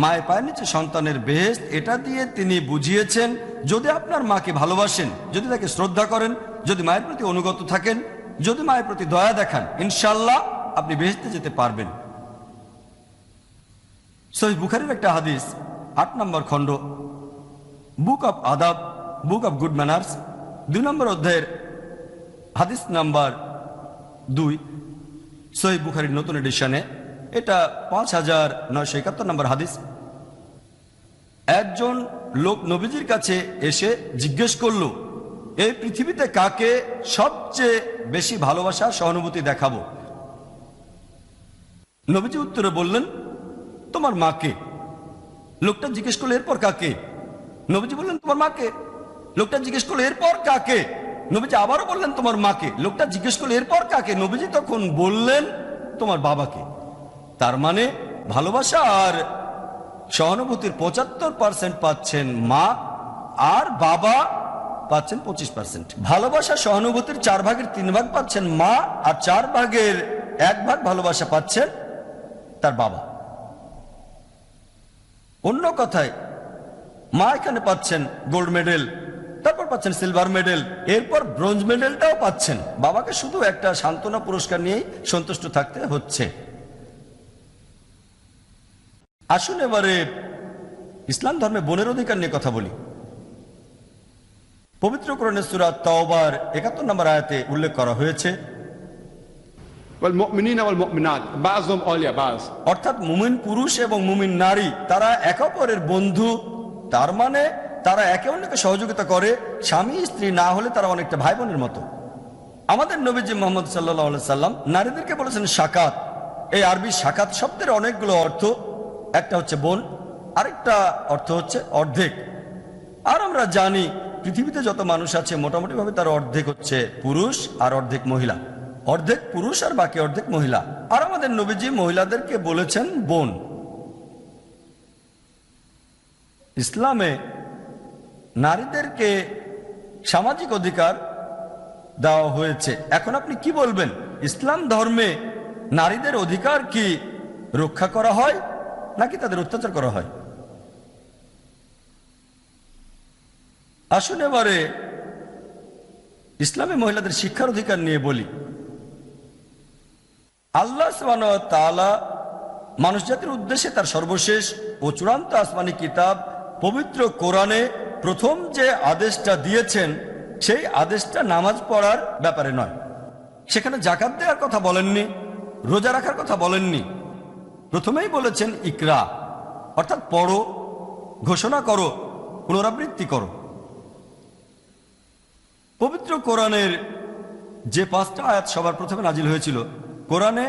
মায়ের পায়ের নিচে সন্তানের বেহেশত, এটা দিয়ে তিনি বুঝিয়েছেন যদি আপনার মাকে ভালোবাসেন, যদি তাকে শ্রদ্ধা করেন, যদি মায়ের প্রতি অনুগত থাকেন, যদি মায়ের প্রতি দয়া দেখান, ইনশাল্লাহ আপনি বেহেশতে যেতে পারবেন। সহিহ বুখারীর একটা হাদিস, 8 নম্বর খণ্ড, বুক অব আদাব, বুক অব গুড ম্যানার্স, 2 নম্বর অধ্যায়ের হাদিস নাম্বার 2, সহিহ বুখারীর নতুন এডিশনে, এটা 5971 নম্বর হাদিস। একজন লোক নবীজির কাছে এসে জিজ্ঞেস করল, এই পৃথিবীতে কাকে সবচেয়ে বেশি ভালোবাসা সহানুভূতি দেখাবো? নবীজি উত্তরে বললেন, তোমার মাকে। লোকটা জিজ্ঞেস করলো, এরপর কাকে? নবীজি বললেন, তোমার মাকে। লোকটা জিজ্ঞেস করলো, এরপর কাকে? নবীজি আবারও বললেন, তোমার মাকে। লোকটা জিজ্ঞেস করলো, এরপর কাকে? নবীজি তখন বললেন, তোমার বাবাকে। তার মানে ভালোবাসা আর সহানুভূতির 75% পাচ্ছেন মা, আর বাবা পাচ্ছেন 25%। ভালোবাসা সহানুভূতির 4 ভাগের 3 ভাগ পাচ্ছেন মা, আর 4 ভাগের 1 ভাগ ভালোবাসা পাচ্ছেন তার বাবা। অন্য কথায়, মা এখানে পাচ্ছেন গোল্ড মেডেল, তারপর পাচ্ছেন সিলভার মেডেল, এরপর ব্রোঞ্জ মেডেলটাও পাচ্ছেন। বাবাকে শুধু একটা সান্ত্বনা পুরস্কার নিয়েই সন্তুষ্ট থাকতে হচ্ছে। আসুন এবারে ইসলাম ধর্মে বোনের অধিকার নিয়ে কথা বলি। পবিত্র কোরআনের সূরা তাওবার 71 নম্বর আয়াতে উল্লেখ করা হয়েছে, والمؤمنين والمؤمنات بعضهم أولياء بعض, অর্থাৎ মুমিন পুরুষ এবং মুমিন নারী তারা একে অপরের বন্ধু। তার মানে তারা একে অন্যকে সহযোগিতা করে, স্বামী স্ত্রী না হলে তারা অনেকটা ভাই বোনের মতো। আমাদের নবীজি মুহাম্মদ সাল্লাল্লাহু আলাইহি সাল্লাম নারীদেরকে বলেছেন শাকাত। এই আরবি শাকাত শব্দের অনেকগুলো অর্থ, একটা হচ্ছে বোন, আরেকটা অর্থ হচ্ছে অর্ধেক। আর আমরা জানি পৃথিবীতে যত মানুষ আছে মোটামুটি ভাবে তার অর্ধেক হচ্ছে পুরুষ আর অর্ধেক মহিলা, অর্ধেক পুরুষ আর বাকি অর্ধেক মহিলা। আর আমাদের নবীজি মহিলাদেরকে বলেছেন বোন। ইসলামে নারীদেরকে সামাজিক অধিকার দেওয়া হয়েছে। এখন আপনি কি বলবেন, ইসলাম ধর্মে নারীদের অধিকার কি রক্ষা করা হয় নাকি তাদের অত্যাচার করা হয়? আসুন এবারে ইসলামে মহিলাদের শিক্ষার অধিকার নিয়ে বলি। আল্লাহ সুবহানাহু ওয়া তাআলা মানুষ জাতির উদ্দেশ্যে তার সর্বশেষ ও চূড়ান্ত আসমানি কিতাব পবিত্র কোরআনে প্রথম যে আদেশটা দিয়েছেন, সেই আদেশটা নামাজ পড়ার ব্যাপারে নয়। সেখানে যাকাত দেওয়ার কথা বলেননি, রোজা রাখার কথা বলেননি। প্রথমেই বলেছেন ইকরা, অর্থাৎ পড়ো, ঘোষণা করো, পুনরাবৃত্তি করো। পবিত্র কোরআনের যে 5টা আয়াত সবার প্রথমে নাজিল হয়েছিল, কোরআনে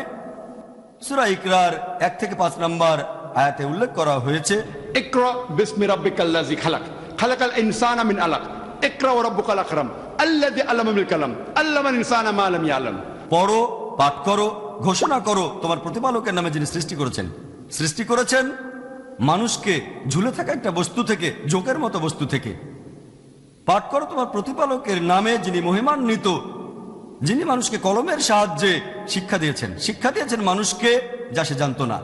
সূরা ইকরার 1 থেকে 5 নম্বর আয়াতে উল্লেখ করা হয়েছে, ইকরা বিসমি রাব্বিকাল্লাযী খালাক, খালাকাল ইনসানা মিন আলাক, ইকরা ওয়া রাব্বুকাল আকরাম আল্লাযী আল্লামা বিল কালাম, আল্লামাল ইনসানা মা লাম ইয়ালাম। পড়ো, পাঠ করো, ঘোষণা করো তোমার প্রতিপালকের নামে যিনি সৃষ্টি করেছেন। সৃষ্টি করেছেন মানুষকে ঝুলে থাকা একটা বস্তু থেকে, জোকের মতো বস্তু থেকে। পাঠ করো তোমার প্রতিপালকের নামে যিনি মহিমান্বিত, যিনি মানুষকে কলমের সাহায্যে শিক্ষা দিয়েছেন। শিক্ষা দিয়েছেন মানুষকে যা সে জানতো না।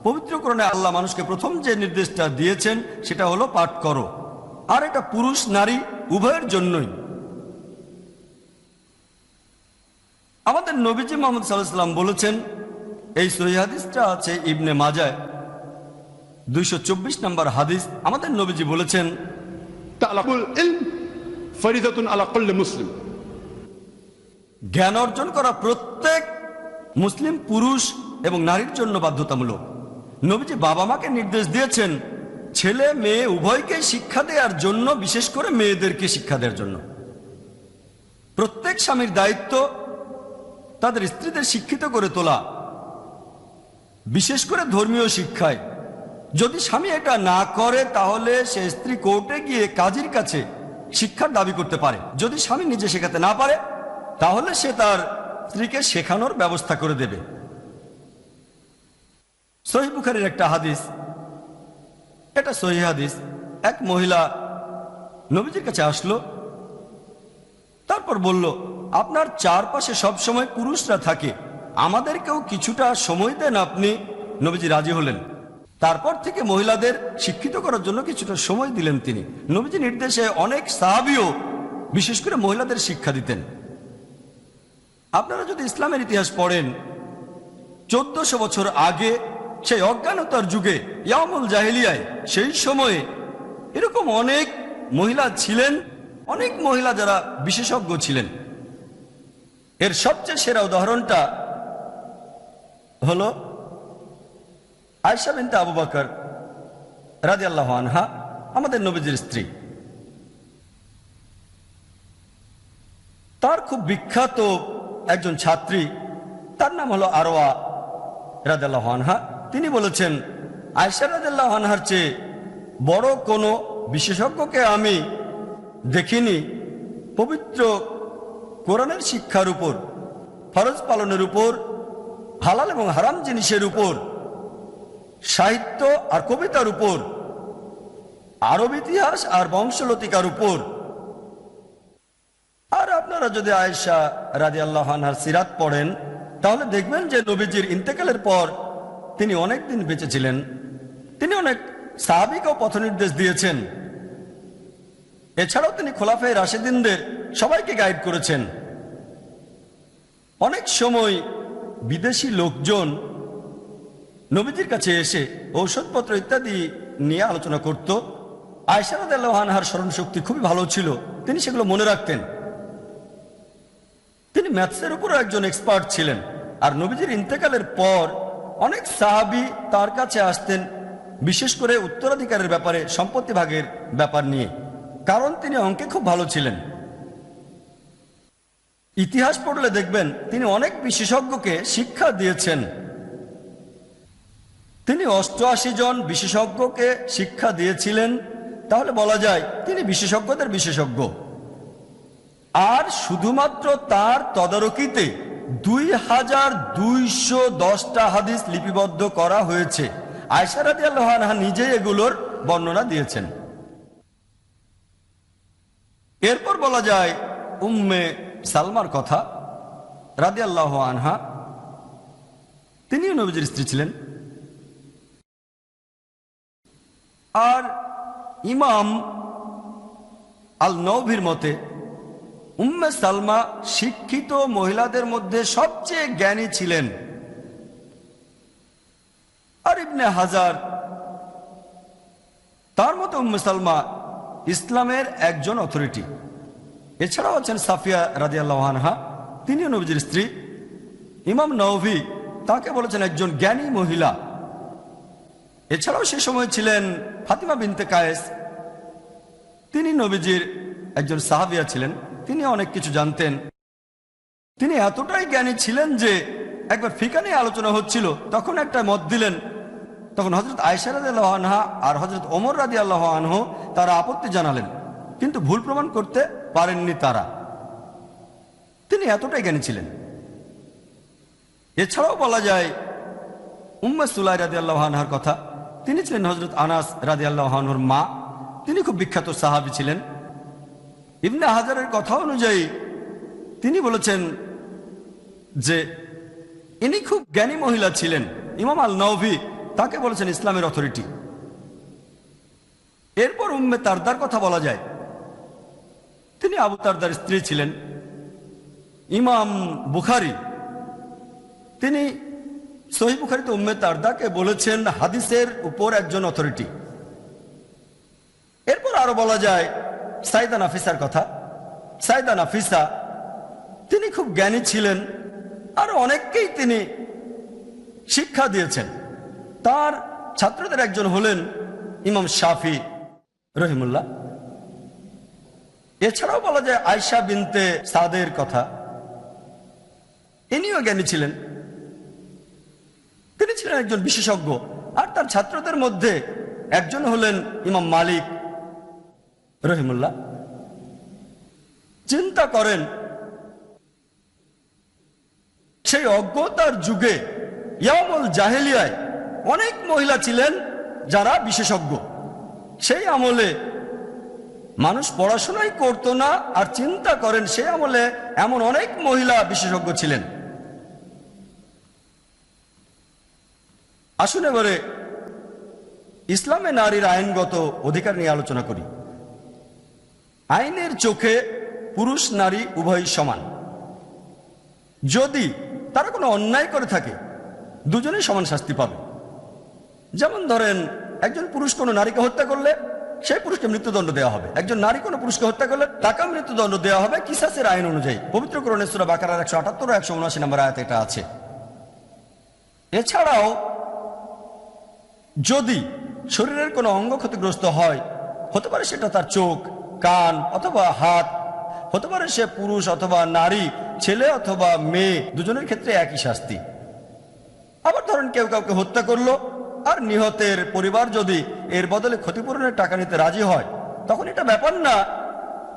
পবিত্র কোরআনে আল্লাহ মানুষকে প্রথম যে নির্দেশটা দিয়েছেন সেটা হলো পাঠ করো, আর এটা পুরুষ নারী উভয়ের জন্যই। আমাদের নবীজি মুহাম্মদ সাল্লাল্লাহু আলাইহি ওয়াসাল্লাম বলেছেন, এই সহিহ হাদিসটা আছে ইবনে মাজাহ 224 নম্বর হাদিস। আমাদের নবীজি বলেছেন, তালাবুল ইলম ফরিদাতুন আলা কুল্লি মুসলিম, জ্ঞান অর্জন করা প্রত্যেক মুসলিম পুরুষ এবং নারীর জন্য বাধ্যতামূলক। নবীজি বাবা মাকে নির্দেশ দিয়েছেন ছেলে মেয়ে উভয়কে শিক্ষা দেওয়ার জন্য, বিশেষ করে মেয়েদেরকে শিক্ষা দেওয়ার জন্য। প্রত্যেক স্বামীর দায়িত্ব তাদের স্ত্রীদের শিক্ষিত করে তোলা, বিশেষ করে ধর্মীয় শিক্ষায়। যদি স্বামী এটা না করে তাহলে সে স্ত্রী কোর্টে গিয়ে কাজীর কাছে শিক্ষার দাবি করতে পারে। যদি স্বামী নিজে শেখাতে না পারে তাহলে সে তার স্ত্রীকে শেখানোর ব্যবস্থা করে দেবে। সহিহ বুখারীর একটা হাদিস, এটা সহিহ হাদিস। এক মহিলা নবীজির কাছে আসলো, তারপর বলল, আপনার চারপাশে সবসময় পুরুষরা থাকে, আমাদেরকেও কিছুটা সময় দেন আপনি। নবীজি রাজি হলেন। তারপর থেকে মহিলাদের শিক্ষিত করার জন্য কিছুটা সময় দিলেন তিনি। নবীজি নির্দেশে অনেক সাহাবীও বিশেষ করে মহিলাদের শিক্ষা দিতেন। আপনারা যদি ইসলামের ইতিহাস পড়েন, 1400 বছর আগে সেই অজ্ঞানতার যুগে, ইয়ামুল জাহেলিয়ায়, সেই সময়ে এরকম অনেক মহিলা ছিলেন, অনেক মহিলা যারা বিশেষজ্ঞ ছিলেন। এর সবচেয়ে সেরা উদাহরণটা হলো আয়েশা বিনতে আবু বকর রাদিয়াল্লাহু আনহা, আমাদের নবীজির স্ত্রী। তার খুব বিখ্যাত একজন ছাত্রী, তার নাম হলো আরওয়া রাদিয়াল্লাহু আনহা। তিনি বলেছেন, আয়েশা রাদিয়াল্লাহু আনহার চেয়ে বড় কোনো বিশেষজ্ঞকে আমি দেখিনি পবিত্র কোরআনের শিক্ষার উপর, ফরজ পালনের উপর, হালাল এবং হারাম জিনিসের উপর, সাহিত্য আর কবিতার উপর, আরব ইতিহাস আর বংশলতিকার উপর। আর আপনারা যদি আয়েশা রাদিয়াল্লাহু আনহার সিরাত পড়েন, তাহলে দেখবেন যে নবীজির ইন্তেকালের পর তিনি অনেক দিন বেঁচে ছিলেন। তিনি অনেক সাহাবীকেও পথ নির্দেশ দিয়েছেন। এছাড়াও তিনি খোলাফায়ে রাশেদিনদের সবাইকে গাইড করেছেন। অনেক সময় বিদেশি লোকজন নবীজির কাছে এসে ঔষধপত্র ইত্যাদি নিয়ে আলোচনা করত। আয়েশা রাদিয়াল্লাহু আনহার স্মরণশক্তি খুবই ভালো ছিল, তিনি সেগুলো মনে রাখতেন। তিনি ম্যাথসের উপরও একজন এক্সপার্ট ছিলেন। আর নবীজির ইন্তেকালের পর অনেক সাহাবী তার কাছে আসতেন, বিশেষ করে উত্তরাধিকারের ব্যাপারে, সম্পত্তি ভাগের ব্যাপার নিয়ে, কারণ তিনি অঙ্কে খুব ভালো ছিলেন। ইতিহাস পড়লে দেখবেন তিনি অনেক বিশেষজ্ঞকে শিক্ষা দিয়েছেন। তিনি 88 জন বিশেষজ্ঞকে শিক্ষা দিয়েছিলেন। তাহলে বলা যায় তিনি বিশেষজ্ঞদের বিশেষজ্ঞ। আর শুধুমাত্র তার তদারকিতে 2210টা হাদিস লিপিবদ্ধ করা হয়েছে। আয়েশা রাদিয়াল্লাহু আনহা নিজেই এগুলোর বর্ণনা দিয়েছেন। এরপর বলা যায় উম্মে সালমার কথা রাদিয়াল্লাহু আনহা, তিনিও নবীজির স্ত্রী ছিলেন। আর ইমাম আল নওভীর মতে উম্মে সালমা শিক্ষিত মহিলাদের মধ্যে সবচেয়ে জ্ঞানী ছিলেন। আর ইবনে হাজার, তার মতে উম্মে সালমা ইসলামের একজন অথরিটি। এছাড়াও আছেন সাফিয়া রাদিয়াল্লাহু আনহা, তিনিও নবীজির স্ত্রী। ইমাম নওভী তাকে বলেছেন একজন জ্ঞানী মহিলা। এছাড়াও সে সময় ছিলেন ফাতিমা বিনতে কায়েস, তিনি নবীজির একজন সাহাবিয়া ছিলেন। তিনি অনেক কিছু জানতেন। তিনি এতটাই জ্ঞানী ছিলেন যে একবার ফিকা নিয়ে আলোচনা হচ্ছিল, তখন একটা মত দিলেন। তখন হযরত আয়েশা রাদিয়াল্লাহু আনহা আর হযরত ওমর রাদিয়াল্লাহু আনহু তারা আপত্তি জানালেন, কিন্তু ভুল প্রমাণ করতে পারেননি তারা। তিনি এতটাই জ্ঞানী ছিলেন। এছাড়াও বলা যায় উম্মে সুলাই রাদিয়াল্লাহু আনহার কথা। তিনি ছিলেন হযরত আনাস রাদিয়াল্লাহু আনহুর মা। তিনি খুব বিখ্যাত সাহাবী ছিলেন। ইবনে হাজারের কথা অনুযায়ী তিনি বলেছেন যে ইনি খুব জ্ঞানী মহিলা ছিলেন। ইমাম আল নওভী তাকে বলেছেন ইসলামের অথরিটি। এরপর উম্মে তারদার কথা বলা যায়। তিনি আবু তারদার স্ত্রী ছিলেন। ইমাম বুখারী তিনি সহিহ বুখারীতে উম্মে তারদাকে বলেছেন হাদিসের উপর একজন অথরিটি। এরপর আরো বলা যায় সাইদা নাফিসার কথা। সাইদা নাফিসা তিনি খুব জ্ঞানী ছিলেন, আর অনেককেই তিনি শিক্ষা দিয়েছেন। তার ছাত্রদের একজন হলেন ইমাম শাফি রহিমুল্লাহ। এছাড়াও বলা যায় আয়েশা বিনতে সাদের কথা। ইনিও জ্ঞানী ছিলেন, তিনি ছিলেন একজন বিশেষজ্ঞ। আর তার ছাত্রদের মধ্যে একজন হলেন ইমাম মালিক রহিমুল্লাহ। চিন্তা করেন সেই অজ্ঞতার যুগে ইয়ামুল জাহেলিয়ায় অনেক মহিলা ছিলেন যারা বিশেষজ্ঞ। সেই আমলে মানুষ পড়াশোনাই করতো না আর চিন্তা করেন সে আমলে এমন অনেক মহিলা বিশেষজ্ঞ ছিলেন। আসুন এবারে ইসলামে নারীর আইনগত অধিকার নিয়ে আলোচনা করি। আইনের চোখে পুরুষ নারী উভয়ই সমান। যদি তারা কোনো অন্যায় করে থাকে দুজনেই সমান শাস্তি পাবে। যেমন ধরেন একজন পুরুষ কোনো নারীকে হত্যা করলে সেই পুরুষকে মৃত্যুদণ্ড দেওয়া হবে, একজন নারী কোনো পুরুষকে হত্যা করলে তাকে মৃত্যুদণ্ড দেওয়া হবে কিসাসের আইন অনুযায়ী। পবিত্র কোরআনে সূরা বাকারার 178 ও 179 নম্বর আয়াতে এটা আছে। এছাড়াও যদি শরীরের কোনো অঙ্গ ক্ষতিগ্রস্ত হয়, হতে পারে সেটা তার চোখ, কান অথবা হাত, হতে পারে সে পুরুষ অথবা নারী, ছেলে অথবা মেয়ে, দুজনের ক্ষেত্রে একই শাস্তি। আবার ধরেন কেউ কাউকে হত্যা করলো আর নিহতের পরিবার যদি এর বদলে ক্ষতিপূরণের টাকা নিতে রাজি হয়, তখন এটা ব্যাপার না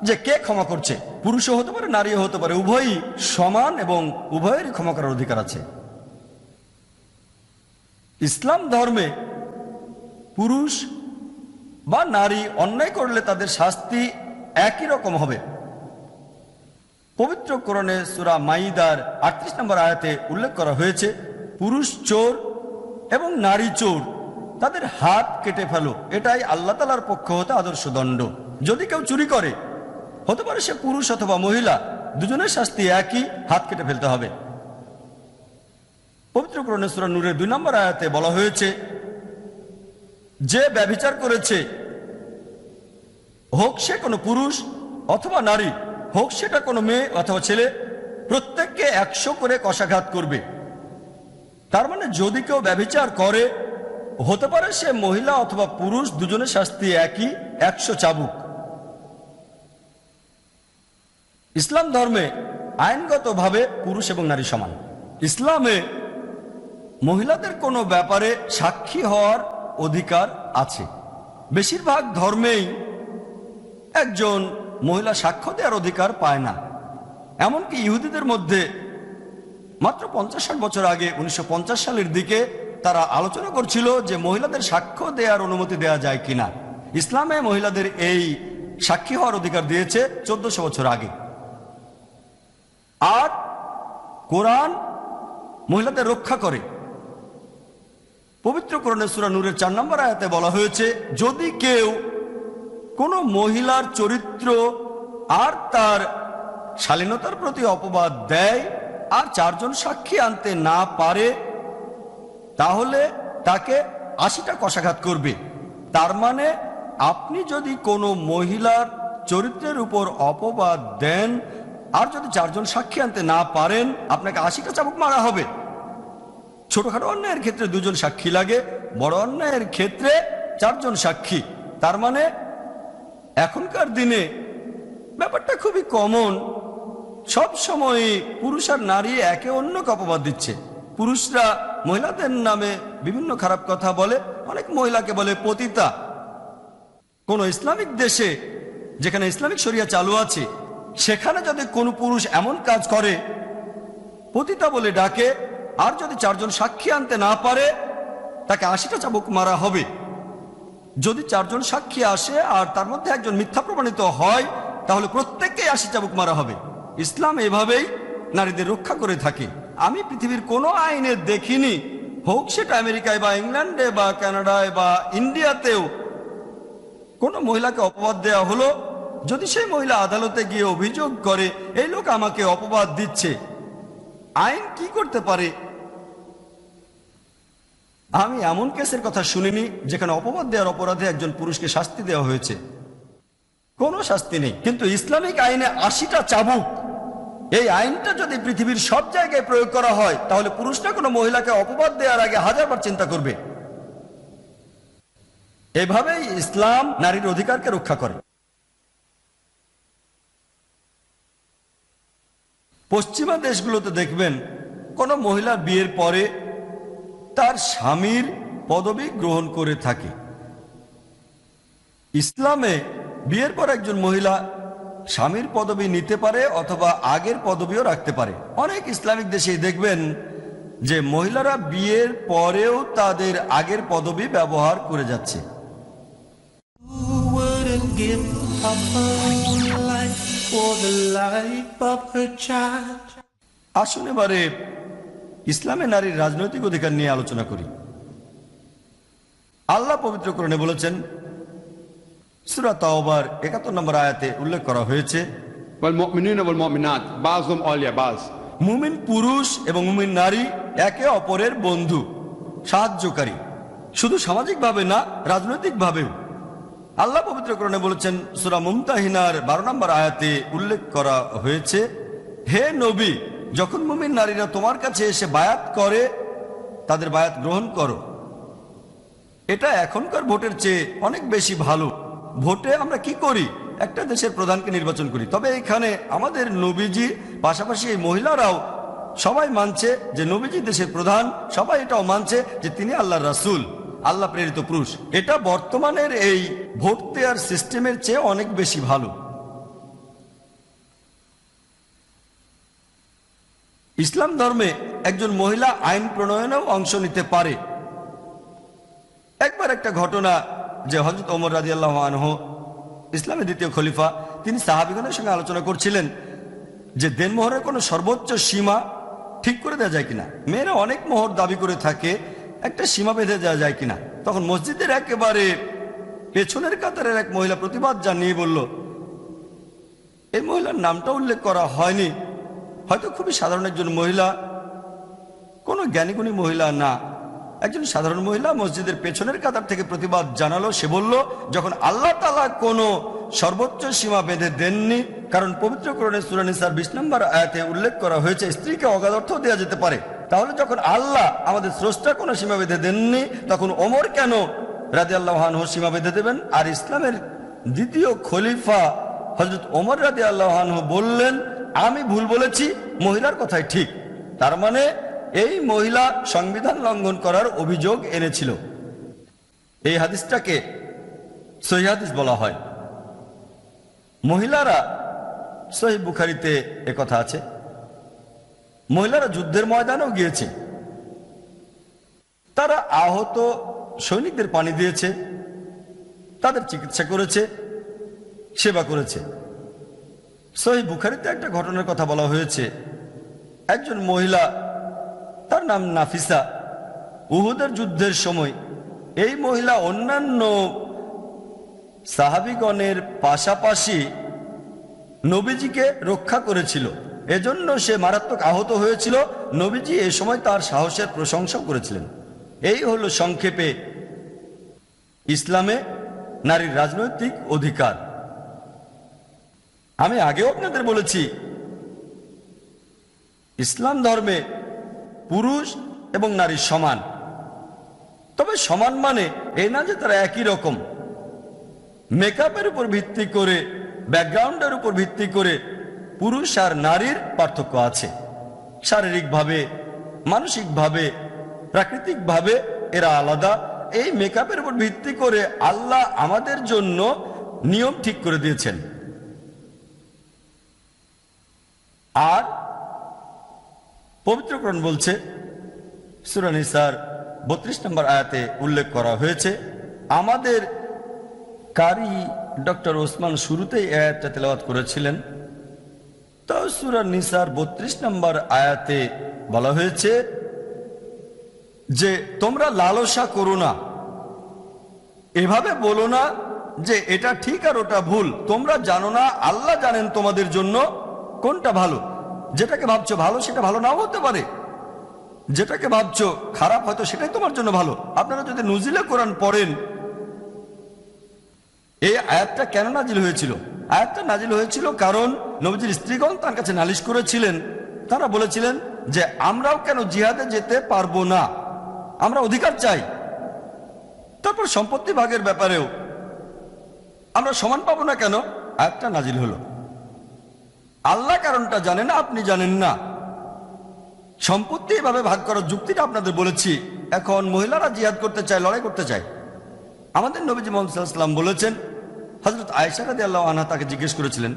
যে কে ক্ষমা করছে, পুরুষও হতে পারে নারীও হতে পারে, উভয়ই সমান এবং উভয়েরই ক্ষমা করার অধিকার আছে। ইসলাম ধর্মে পুরুষ বা নারী অন্যায় করলে তাদের শাস্তি একই রকম হবে। পবিত্র কোরআনে সূরা মাইদার 38 নম্বর আয়াতে উল্লেখ করা হয়েছে, পুরুষ চোর এবং নারী চোর তাদের হাত কেটে ফেলো, এটাই আল্লাহ তাআলার পক্ষ হতে আদর্শ দণ্ড। যদি কেউ চুরি করে, হতে পারে সে পুরুষ অথবা মহিলা, দুজনের শাস্তি একই, হাত কেটে ফেলতে হবে। পবিত্র কোরআনে সূরা নূরের 2 নম্বর আয়াতে বলা হয়েছে, যে ব্যভিচার করেছে, হোক সে কোনো পুরুষ অথবা নারী, হোক সেটা কোনো মেয়ে অথবা ছেলে, প্রত্যেককে 100 করে কশাঘাত করবে। তার মানে যদি কেউ ব্যভিচার করে, হতে পারে সে মহিলা অথবা পুরুষ, দুজনের শাস্তি একই, 100 চাবুক। ইসলাম ধর্মে আইনগতভাবে পুরুষ এবং নারী সমান। ইসলামে মহিলাদের কোনো ব্যাপারে সাক্ষী হওয়ার অধিকার আছে। বেশিরভাগ ধর্মেই একজন মহিলা সাক্ষ্য দেওয়ার অধিকার পায় না। এমনকি ইহুদিদের মধ্যে মাত্র 50-60 বছর আগে 1950 সালের দিকে তারা আলোচনা করছিল যে মহিলাদের সাক্ষ্য দেওয়ার অনুমতি দেওয়া যায় কিনা। ইসলামে মহিলাদের এই সাক্ষী হওয়ার অধিকার দিয়েছে 1400 বছর আগে। আর কোরআন মহিলাদের রক্ষা করে। পবিত্র কোরআনে সূরা নূরের 4 নম্বর আয়াতে বলা হয়েছে, যদি কেউ কোনো মহিলার চরিত্র আর তার শালীনতার প্রতি অপবাদ দেয় আর 4 জন সাক্ষী আনতে না পারে, তাহলে তাকে 80টা কশাঘাত করবে। তার মানে আপনি যদি কোনো মহিলার চরিত্রের উপর অপবাদ দেন আর যদি 4 জন সাক্ষী আনতে না পারেন, আপনাকে 80টা চাবুক মারা হবে। ছোটখাটো অন্যায়ের ক্ষেত্রে 2 জন সাক্ষী লাগে, বড় অন্যায়ের ক্ষেত্রে 4 জন সাক্ষী। তার মানে এখনকার দিনে ব্যাপারটা খুবই কমন। সব সময় পুরুষ আর নারী একে অন্যকে অপবাদ দিচ্ছে। পুরুষরা মহিলাদের নামে বিভিন্ন খারাপ কথা বলে, অনেক মহিলাকে বলে পতিতা। কোন ইসলামিক দেশে যেখানে ইসলামিক শরিয়া চালু আছে, সেখানে যদি কোনো পুরুষ এমন কাজ করে, পতিতা বলে ডাকে, আর যদি 4 জন সাক্ষী আনতে না পারে, তাকে 80টা চাবুক মারা হবে। যদি 4 জন সাক্ষী আসে আর তার মধ্যে একজন মিথ্যা প্রমাণিত হয়, তাহলে প্রত্যেককেই 80 চাবুক মারা হবে। ইসলাম এভাবেই নারীদের রক্ষা করে থাকে। আমি পৃথিবীর কোনো আইনে দেখিনি, হোক সেটা আমেরিকায় বা ইংল্যান্ডে বা কানাডায় বা ইন্ডিয়াতেও, কোনো মহিলাকে অপবাদ দেওয়া হলো, যদি সেই মহিলা আদালতে গিয়ে অভিযোগ করে এই লোক আমাকে অপবাদ দিচ্ছে, আইন কি করতে পারে? আমি এমন কেসের কথা শুনিনি যেখানে অপবাদ দেওয়ার অপরাধে একজন পুরুষকে শাস্তি দেওয়া হয়েছে। কোনো শাস্তি নেই। কিন্তু ইসলামিক আইনে 80টা চাবুক, এই আইনটা যদি পৃথিবীর সব জায়গায় প্রয়োগ করা হয়, তাহলে পুরুষরা কোনো মহিলাকে অপবাদ দেওয়ার আগে 1000 বার চিন্তা করবে। এভাবেই ইসলাম নারীর অধিকারকে রক্ষা করে। পশ্চিমা দেশগুলোতে দেখবেন কোনো মহিলার বিয়ের পরে তার স্বামীর পদবি গ্রহণ করে থাকে। ইসলামে বিয়ের পর একজন মহিলা স্বামীর পদবি নিতে পারে অথবা আগের পদবিও রাখতে পারে। অনেক ইসলামিক দেশে দেখবেন যে মহিলারা বিয়ের পরেও তাদের আগের পদবি ব্যবহার করে যাচ্ছে। of her own life for the life of her child. আসুন এবারে ইসলামে নারীর রাজনৈতিক অধিকার নিয়ে আলোচনা করি। আল্লাহ পবিত্র কোরআনে বলেছেন, সূরা তাওবার ৭১ নম্বর আয়াতে উল্লেখ করা হয়েছে, والمؤمنين والمؤمنات بعضهم أولياء بعض। মুমিন পুরুষ এবং মুমিন নারী একে অপরের বন্ধু, সাহায্যকারী, শুধু সামাজিকভাবে না, রাজনৈতিকভাবেও। আল্লাহ পবিত্র কোরআনে বলেছেন, সূরা মুমতাহিনার ১২ নম্বর আয়াতে উল্লেখ করা হয়েছে, হে নবী, যখন মুমিন নারীরা তোমার কাছে এসে বায়াত করে তাদের বায়াত গ্রহণ করো। এটা এখনকার ভোটের চেয়ে অনেক বেশি ভালো। ভোটে আমরা কি করি? একটা দেশের প্রধানকে নির্বাচন করি, তবে এখানে আমাদের নবীজি পাশাপাশি এই মহিলারাও সবাই মানছে যে নবীজি দেশের প্রধান, সবাই এটাও মানছে যে তিনি আল্লাহর রাসূল, আল্লাহ প্রেরিত পুরুষ। এটা বর্তমানের এই ভোট দেওয়ার সিস্টেমের চেয়ে অনেক বেশি ভালো। ইসলাম ধর্মে একজন মহিলা আইন প্রণয়নেও অংশ নিতে পারে। একবার একটা ঘটনা, যে হযরত ওমর রাদিয়াল্লাহু আনহু, ইসলামের দ্বিতীয় খলিফা, তিনি সাহাবীগণের সঙ্গে আলোচনা করছিলেন যে দেনমোহরের কোনো সর্বোচ্চ সীমা ঠিক করে দেওয়া যায় কিনা। মেয়েরা অনেক মোহর দাবি করে থাকে, একটা সীমা বেঁধে দেওয়া যায় কিনা। তখন মসজিদের একেবারে পেছনের কাতারের এক মহিলা প্রতিবাদ জানিয়ে বলল, এই মহিলার নামটা উল্লেখ করা হয়নি, হয়তো খুবই সাধারণ একজন মহিলা, কোনো জ্ঞানীগুণী মহিলা না, একজন সাধারণ মহিলা মসজিদের পেছনের কাতার থেকে প্রতিবাদ জানালো। সে বলল, যখন আল্লাহ তাআলা কোনো সর্বোচ্চ সীমা বেঁধে দেননি, কারণ পবিত্র কোরআনে সূরা নিসার ২০ নম্বর আয়াতে উল্লেখ করা হয়েছে স্ত্রীকে অগাধ অর্থ দেওয়া যেতে পারে, তাহলে যখন আল্লাহ আমাদের স্রষ্টা কোনো সীমা বেঁধে দেননি, তখন ওমর কেন রাদিয়াল্লাহু আনহু সীমা বেঁধে দেবেন? আর ইসলামের দ্বিতীয় খলিফা হযরত ওমর রাদিয়াল্লাহু আনহু বললেন, আমি ভুল বলেছি, মহিলার কথাই ঠিক। তার মানে এই মহিলা সংবিধান লঙ্ঘন করার অভিযোগ এনেছিল। এই হাদিসটাকে সহিহ হাদিস বলা হয়। মহিলারা, সহিহ বুখারীতে একথা আছে, মহিলারা যুদ্ধের ময়দানেও গিয়েছে, তারা আহত সৈনিকদের পানি দিয়েছে, তাদের চিকিৎসা করেছে, সেবা করেছে। সহিহ বুখারীতে একটা ঘটনার কথা বলা হয়েছে, একজন মহিলা, তার নাম নাফিসা, উহুদের যুদ্ধের সময় এই মহিলা অন্যান্য সাহাবীগণের পাশাপাশি নবীজিকে রক্ষা করেছিল, এজন্য সে মারাত্মক আহত হয়েছিল। নবীজি এ সময় তার সাহসের প্রশংসা করেছিলেন। এই হলো সংক্ষেপে ইসলামে নারীর রাজনৈতিক অধিকার। আমি আগেও আপনাদের বলেছি, ইসলাম ধর্মে পুরুষ এবং নারী সমান, তবে সমান মানে এই না যে তারা একই রকম। মেকআপের উপর ভিত্তি করে, ব্যাকগ্রাউন্ডের উপর ভিত্তি করে পুরুষ আর নারীর পার্থক্য আছে। শারীরিকভাবে, মানসিকভাবে, প্রাকৃতিকভাবে এরা আলাদা। এই মেকআপের উপর ভিত্তি করে আল্লাহ আমাদের জন্য নিয়ম ঠিক করে দিয়েছেন। আর পবিত্র কোরআন বলছে, সূরা নিসার ৩২ নম্বর আয়াতে উল্লেখ করা হয়েছে, আমাদের কারি ডক্টর ওসমান শুরুতেই আয়াতটা তেলাওয়াত করেছিলেন। তো সূরা নিসার ৩২ নম্বর আয়াতে বলা হয়েছে যে তোমরা লালসা করো না, এভাবে বলো না যে এটা ঠিক আর ওটা ভুল। তোমরা জানো না, আল্লাহ জানেন তোমাদের জন্য কোনটা ভালো। যেটাকে ভাবছো ভালো, সেটা ভালো নাও হতে পারে। যেটাকে ভাবছো খারাপ, হয়তো সেটাই তোমার জন্য ভালো। আপনারা যদি নুজিলে কোরআন পড়েন, এই আয়াতটা কেন নাজিল হয়েছিল? আয়াতটা নাজিল হয়েছিল কারণ নবীজির স্ত্রীগণ তার কাছে নালিশ করেছিলেন। তারা বলেছিলেন যে আমরাও কেন জিহাদে যেতে পারবো না, আমরা অধিকার চাই। তারপর সম্পত্তি ভাগের ব্যাপারেও আমরা সমান পাবো না কেন? আয়াতটা নাজিল হলো। আল্লাহ কারণটা জানেন, আপনি জানেন না। সম্পত্তি এভাবে ভাগ করার যুক্তিটা আপনাদের বলেছি। এখন মহিলারা জিহাদ করতে চায়, লড়াই করতে চায়। আমাদের নবীজি মুহাম্মদ সাল্লাল্লাহু আলাইহি ওয়াসাল্লাম বলেছেন, হযরত আয়েশা রাদিয়াল্লাহু আনহা তাকে জিজ্ঞেস করেছিলেন,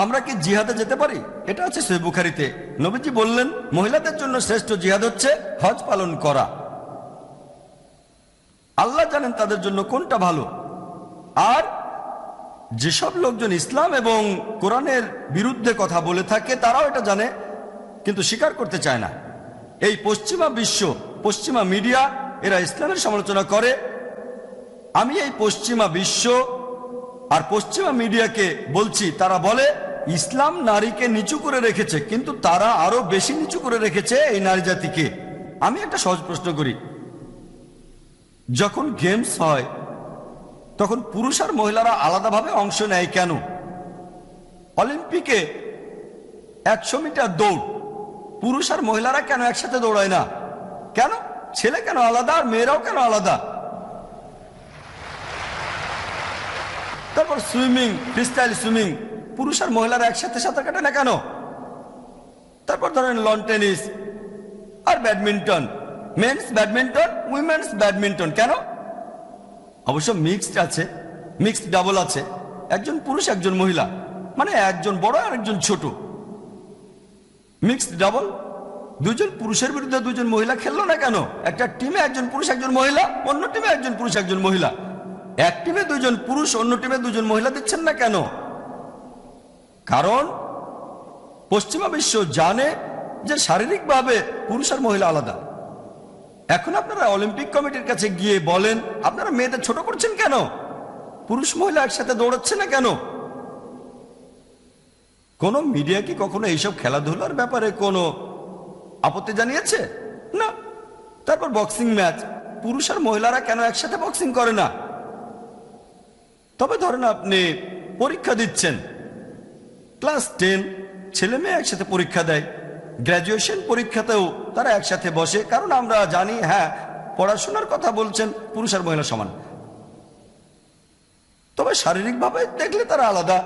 আমরা কি জিহাদে যেতে পারি? এটা আছে সহিহ বুখারীতে। নবীজি বললেন, মহিলাদের জন্য শ্রেষ্ঠ জিহাদ হচ্ছে হজ পালন করা। আল্লাহ জানেন তাদের জন্য কোনটা ভালো। আর যেসব লোকজন ইসলাম এবং কোরআনের বিরুদ্ধে কথা বলে থাকে তারাও এটা জানে, কিন্তু স্বীকার করতে চায় না। এই পশ্চিমা বিশ্ব, পশ্চিমা মিডিয়া, এরা ইসলামের সমালোচনা করে। আমি এই পশ্চিমা বিশ্ব আর পশ্চিমা মিডিয়াকে বলছি, তারা বলে ইসলাম নারীকে নিচু করে রেখেছে, কিন্তু তারা আরো বেশি নিচু করে রেখেছে এই নারী জাতিকে। আমি একটা সহজ প্রশ্ন করি, যখন গেমস হয় তখন পুরুষ আর মহিলারা আলাদাভাবে অংশ নেয় কেন? অলিম্পিকে 100 মিটার দৌড়, পুরুষ আর মহিলারা কেন একসাথে দৌড়ায় না? কেন? ছেলে কেন আলাদা আর মেয়েরাও কেন আলাদা? তারপর সুইমিং, ফ্রিস্টাইল সুইমিং, পুরুষ আর মহিলারা একসাথে সাঁতার কাটে না কেন? তারপর ধরেন লন টেনিস আর badminton, men's badminton, women's badminton, কেন? অবশ্য মিক্সড আছে, মিক্সড ডাবল আছে, একজন পুরুষ একজন মহিলা, মানে একজন বড় আর একজন ছোট। মিক্সড ডাবল, দুজন পুরুষের বিরুদ্ধে দুজন মহিলা খেললো না কেন? একটা টিমে একজন পুরুষ একজন মহিলা, অন্য টিমে একজন পুরুষ একজন মহিলা। এক টিমে দুজন পুরুষ, অন্য টিমে দুজন মহিলা দিচ্ছেন না কেন? কারণ পশ্চিমা বিশ্ব জানে যে শারীরিকভাবে পুরুষ আর মহিলা আলাদা। এখন আপনারা অলিম্পিক কমিটির কাছে গিয়ে বলেন, আপনারা মেয়েদের ছোট করছেন কেন? পুরুষ মহিলা একসাথে দৌড়াচ্ছে না কেন? কোন মিডিয়া কি কখনো এইসব খেলাধুলার ব্যাপারে কোনো আপত্তি জানিয়েছে? না। তারপর বক্সিং ম্যাচ, পুরুষ আর মহিলারা কেন একসাথে বক্সিং করে না? তবে ধরেন আপনি পরীক্ষা দিচ্ছেন, ক্লাস 10 ছেলে মেয়ে একসাথে পরীক্ষা দেয়, গ্র্যাজুয়েশন পরীক্ষাতেও তারা একসাথে বসে, কারণ আমরা জানি হ্যাঁ পড়াশোনার কথা বলছেন, পুরুষ আর মহিলা সমান। তবে শারীরিকভাবে দেখলে তারা আলাদা।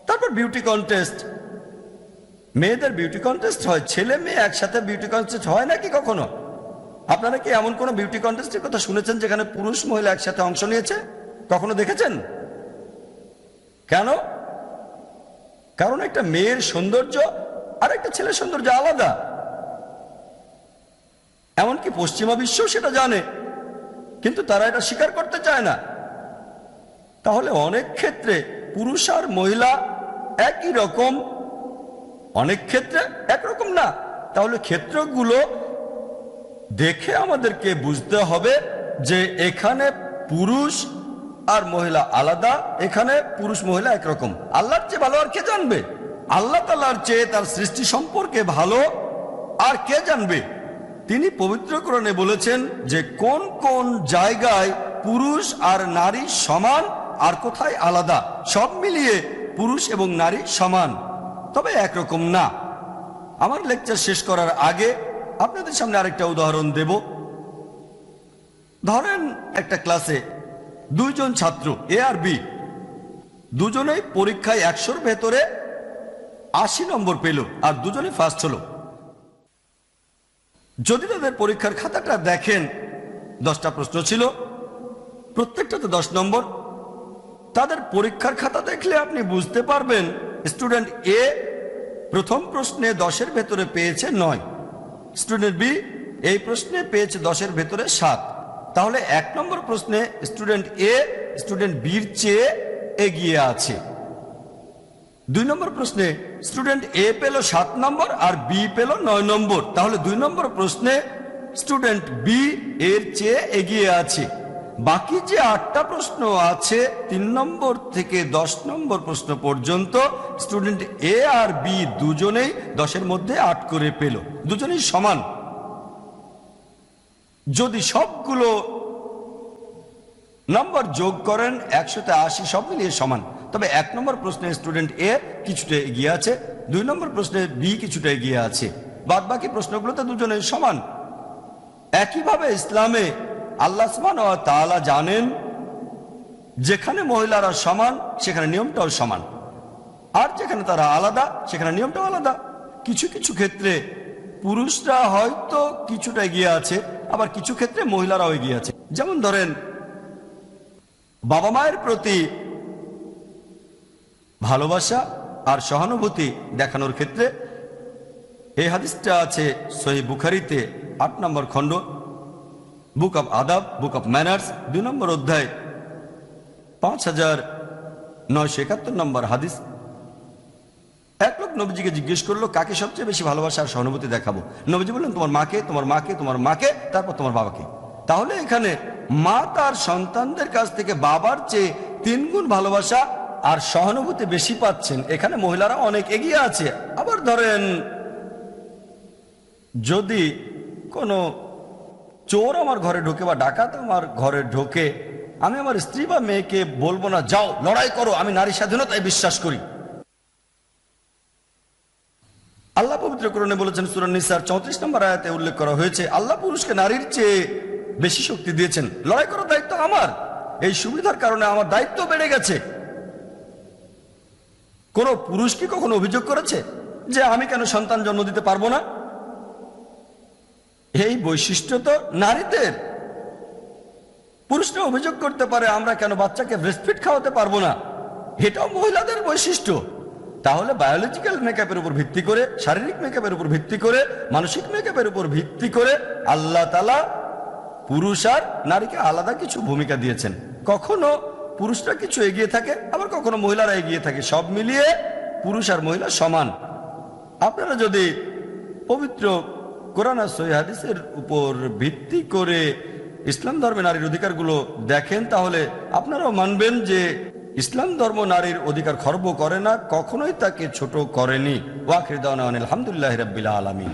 তারপর বিউটি কন্টেস্ট, মেয়েদের বিউটি কন্টেস্ট হয়, ছেলে মেয়ে একসাথে বিউটি কন্টেস্ট হয় নাকি কখনো? আপনারা কি এমন কোন বিউটি কন্টেস্টের কথা শুনেছেন যেখানে পুরুষ মহিলা একসাথে অংশ নিয়েছে? কখনো দেখেছেন? কেন? কারণ একটা মেয়ের সৌন্দর্য আর একটা ছেলের সৌন্দর্য আলাদা। এমনকি পশ্চিমা বিশ্ব সেটা জানে, কিন্তু তারা এটা স্বীকার করতে চায় না। তাহলে অনেক ক্ষেত্রে পুরুষ আর মহিলা একই রকম, অনেক ক্ষেত্রে একরকম না। তাহলে ক্ষেত্রগুলো দেখে আমাদেরকে বুঝতে হবে যে এখানে পুরুষ আর মহিলা আলাদা, এখানে পুরুষ মহিলা একরকম। আল্লাহর চেয়ে ভালো আর কে জানবে? আল্লাহ তাআলার চেয়ে তার সৃষ্টি সম্পর্কে ভালো আর কে জানবে? তিনি পবিত্র কোরআনে বলেছেন যে কোন কোন জায়গায় পুরুষ আর নারী সমান আর কোথায় আলাদা। সব মিলিয়ে পুরুষ এবং নারী সমান, তবে একরকম না। আমার লেকচার শেষ করার আগে আপনাদের সামনে আরেকটা উদাহরণ দেব। ধরেন একটা ক্লাসে দুইজন ছাত্র এ আর বি, দুজনেই পরীক্ষায় 100-র ভেতরে 80 নম্বর পেল আর দুজনেই ফার্স্ট হলো। যদি তাদের পরীক্ষার খাতাটা দেখেন, 10টা প্রশ্ন ছিল, প্রত্যেকটাতে 10 নম্বর। তাদের পরীক্ষার খাতা দেখলে আপনি বুঝতে পারবেন স্টুডেন্ট এ প্রথম প্রশ্নে 10-এর ভেতরে পেয়েছে 9, স্টুডেন্ট বি এই প্রশ্নে পেয়েছে 10-এর ভেতরে 7। তাহলে 1 নম্বর প্রশ্নে স্টুডেন্ট এ স্টুডেন্ট বির চেয়ে এগিয়ে আছে। 2 নম্বর প্রশ্নে স্টুডেন্ট এ পেল 7 নম্বর আর বি পেল 9 নম্বর। তাহলে 2 নম্বর প্রশ্নে স্টুডেন্ট বি এর চেয়ে এগিয়ে আছে। বাকি যে 8টা প্রশ্ন আছে 3 নম্বর থেকে 10 নম্বর প্রশ্ন পর্যন্ত স্টুডেন্ট এ আর বি দুজনেই 10-এর মধ্যে 8 করে পেল, দুজনেই সমান। যদি সবগুলো নম্বর যোগ করেন 100-তে 80, সব মিলিয়ে সমান। তবে 1 নম্বর প্রশ্নে স্টুডেন্ট এ কিছুটা এগিয়ে আছে, 2 নম্বর প্রশ্নে বি কিছুটা এগিয়ে আছে, বাদ বাকি প্রশ্নগুলোতে দুজনেই সমান। একইভাবে ইসলামে আল্লাহ সুবহানাহু ওয়া তাআলা জানেন যেখানে মহিলারা সমান সেখানে নিয়মটাও সমান, আর যেখানে তারা আলাদা সেখানে নিয়মটাও আলাদা। কিছু কিছু ক্ষেত্রে পুরুষরা হয়তো কিছুটা এগিয়ে আছে, আবার কিছু ক্ষেত্রে মহিলারাও এগিয়ে আছে। যেমন ধরেন বাবা মায়ের প্রতি ভালোবাসা আর সহানুভূতি দেখানোর ক্ষেত্রে এই হাদিসটা আছে সহিহ বুখারীতে 8 নম্বর খণ্ড, বুক অফ আদাব, বুক অফ ম্যানার্স, 2 নম্বর অধ্যায়, 5000 971 নম্বর হাদিস। এক লোক নবীজিকে জিজ্ঞেস করলো, কাকে সবচেয়ে বেশি ভালোবাসা আর সহানুভূতি দেখাবো? নবীজি বললেন, তোমার মাকে, তোমার মাকে, তোমার মাকে, তারপর তোমার বাবাকে। তাহলে এখানে মা তার সন্তানদের কাছ থেকে বাবার চেয়ে 3 গুণ ভালোবাসা আর সহানুভূতি বেশি পাচ্ছেন। এখানে মহিলারা অনেক এগিয়ে আছে। আবার ধরেন যদি কোনো চোর আমার ঘরে ঢোকে বা ডাকাত আমার ঘরে ঢোকে, আমি আমার স্ত্রী বা মেয়েকে বলবো না যাও লড়াই করো, আমি নারী স্বাধীনতায় বিশ্বাস করি। আল্লাহ পবিত্র কোরআনে বলেছেন, সূরা নিসার 34 নম্বর আয়াতে উল্লেখ করা হয়েছে, আল্লাহ পুরুষকে নারীর চেয়ে বেশি শক্তি দিয়েছেন। লড়াই করার দায়িত্ব আমার। এই সুবিধার কারণে আমার দায়িত্ব বেড়ে গেছে। কোন পুরুষ কি কখনো অভিযোগ করেছে যে আমি কেন সন্তান জন্ম দিতে পারবো না? এই বৈশিষ্ট্য তো নারীদের। পুরুষরা অভিযোগ করতে পারে আমরা কেন বাচ্চাকে ব্রেস্টফিড খাওয়াতে পারবো না, এটাও মহিলাদের বৈশিষ্ট্য। তাহলে বায়োলজিক্যাল মেকআপের উপর ভিত্তি করে, শারীরিক মেকআপের উপর ভিত্তি করে, মানসিক মেকআপের উপর ভিত্তি করে আল্লাহ তাআলা পুরুষ আর নারীকে আলাদা কিছু ভূমিকা দিয়েছেন। কখনো পুরুষরা কিছু এগিয়ে থাকে, আবার কখনো মহিলারা এগিয়ে থাকে। সব মিলিয়ে পুরুষ আর মহিলা সমান। আপনারা যদি পবিত্র কোরআন আর সহিহ হাদিসের উপর ভিত্তি করে ইসলাম ধর্মে নারীর অধিকারগুলো দেখেন, তাহলে আপনারাও মানবেন যে ইসলাম ধর্ম নারীর অধিকার খর্ব করে না, কখনোই তাকে ছোট করেনি। ওয়া আখির দাওয়ানা আলহামদুলিল্লাহি রাব্বিল আলামিন।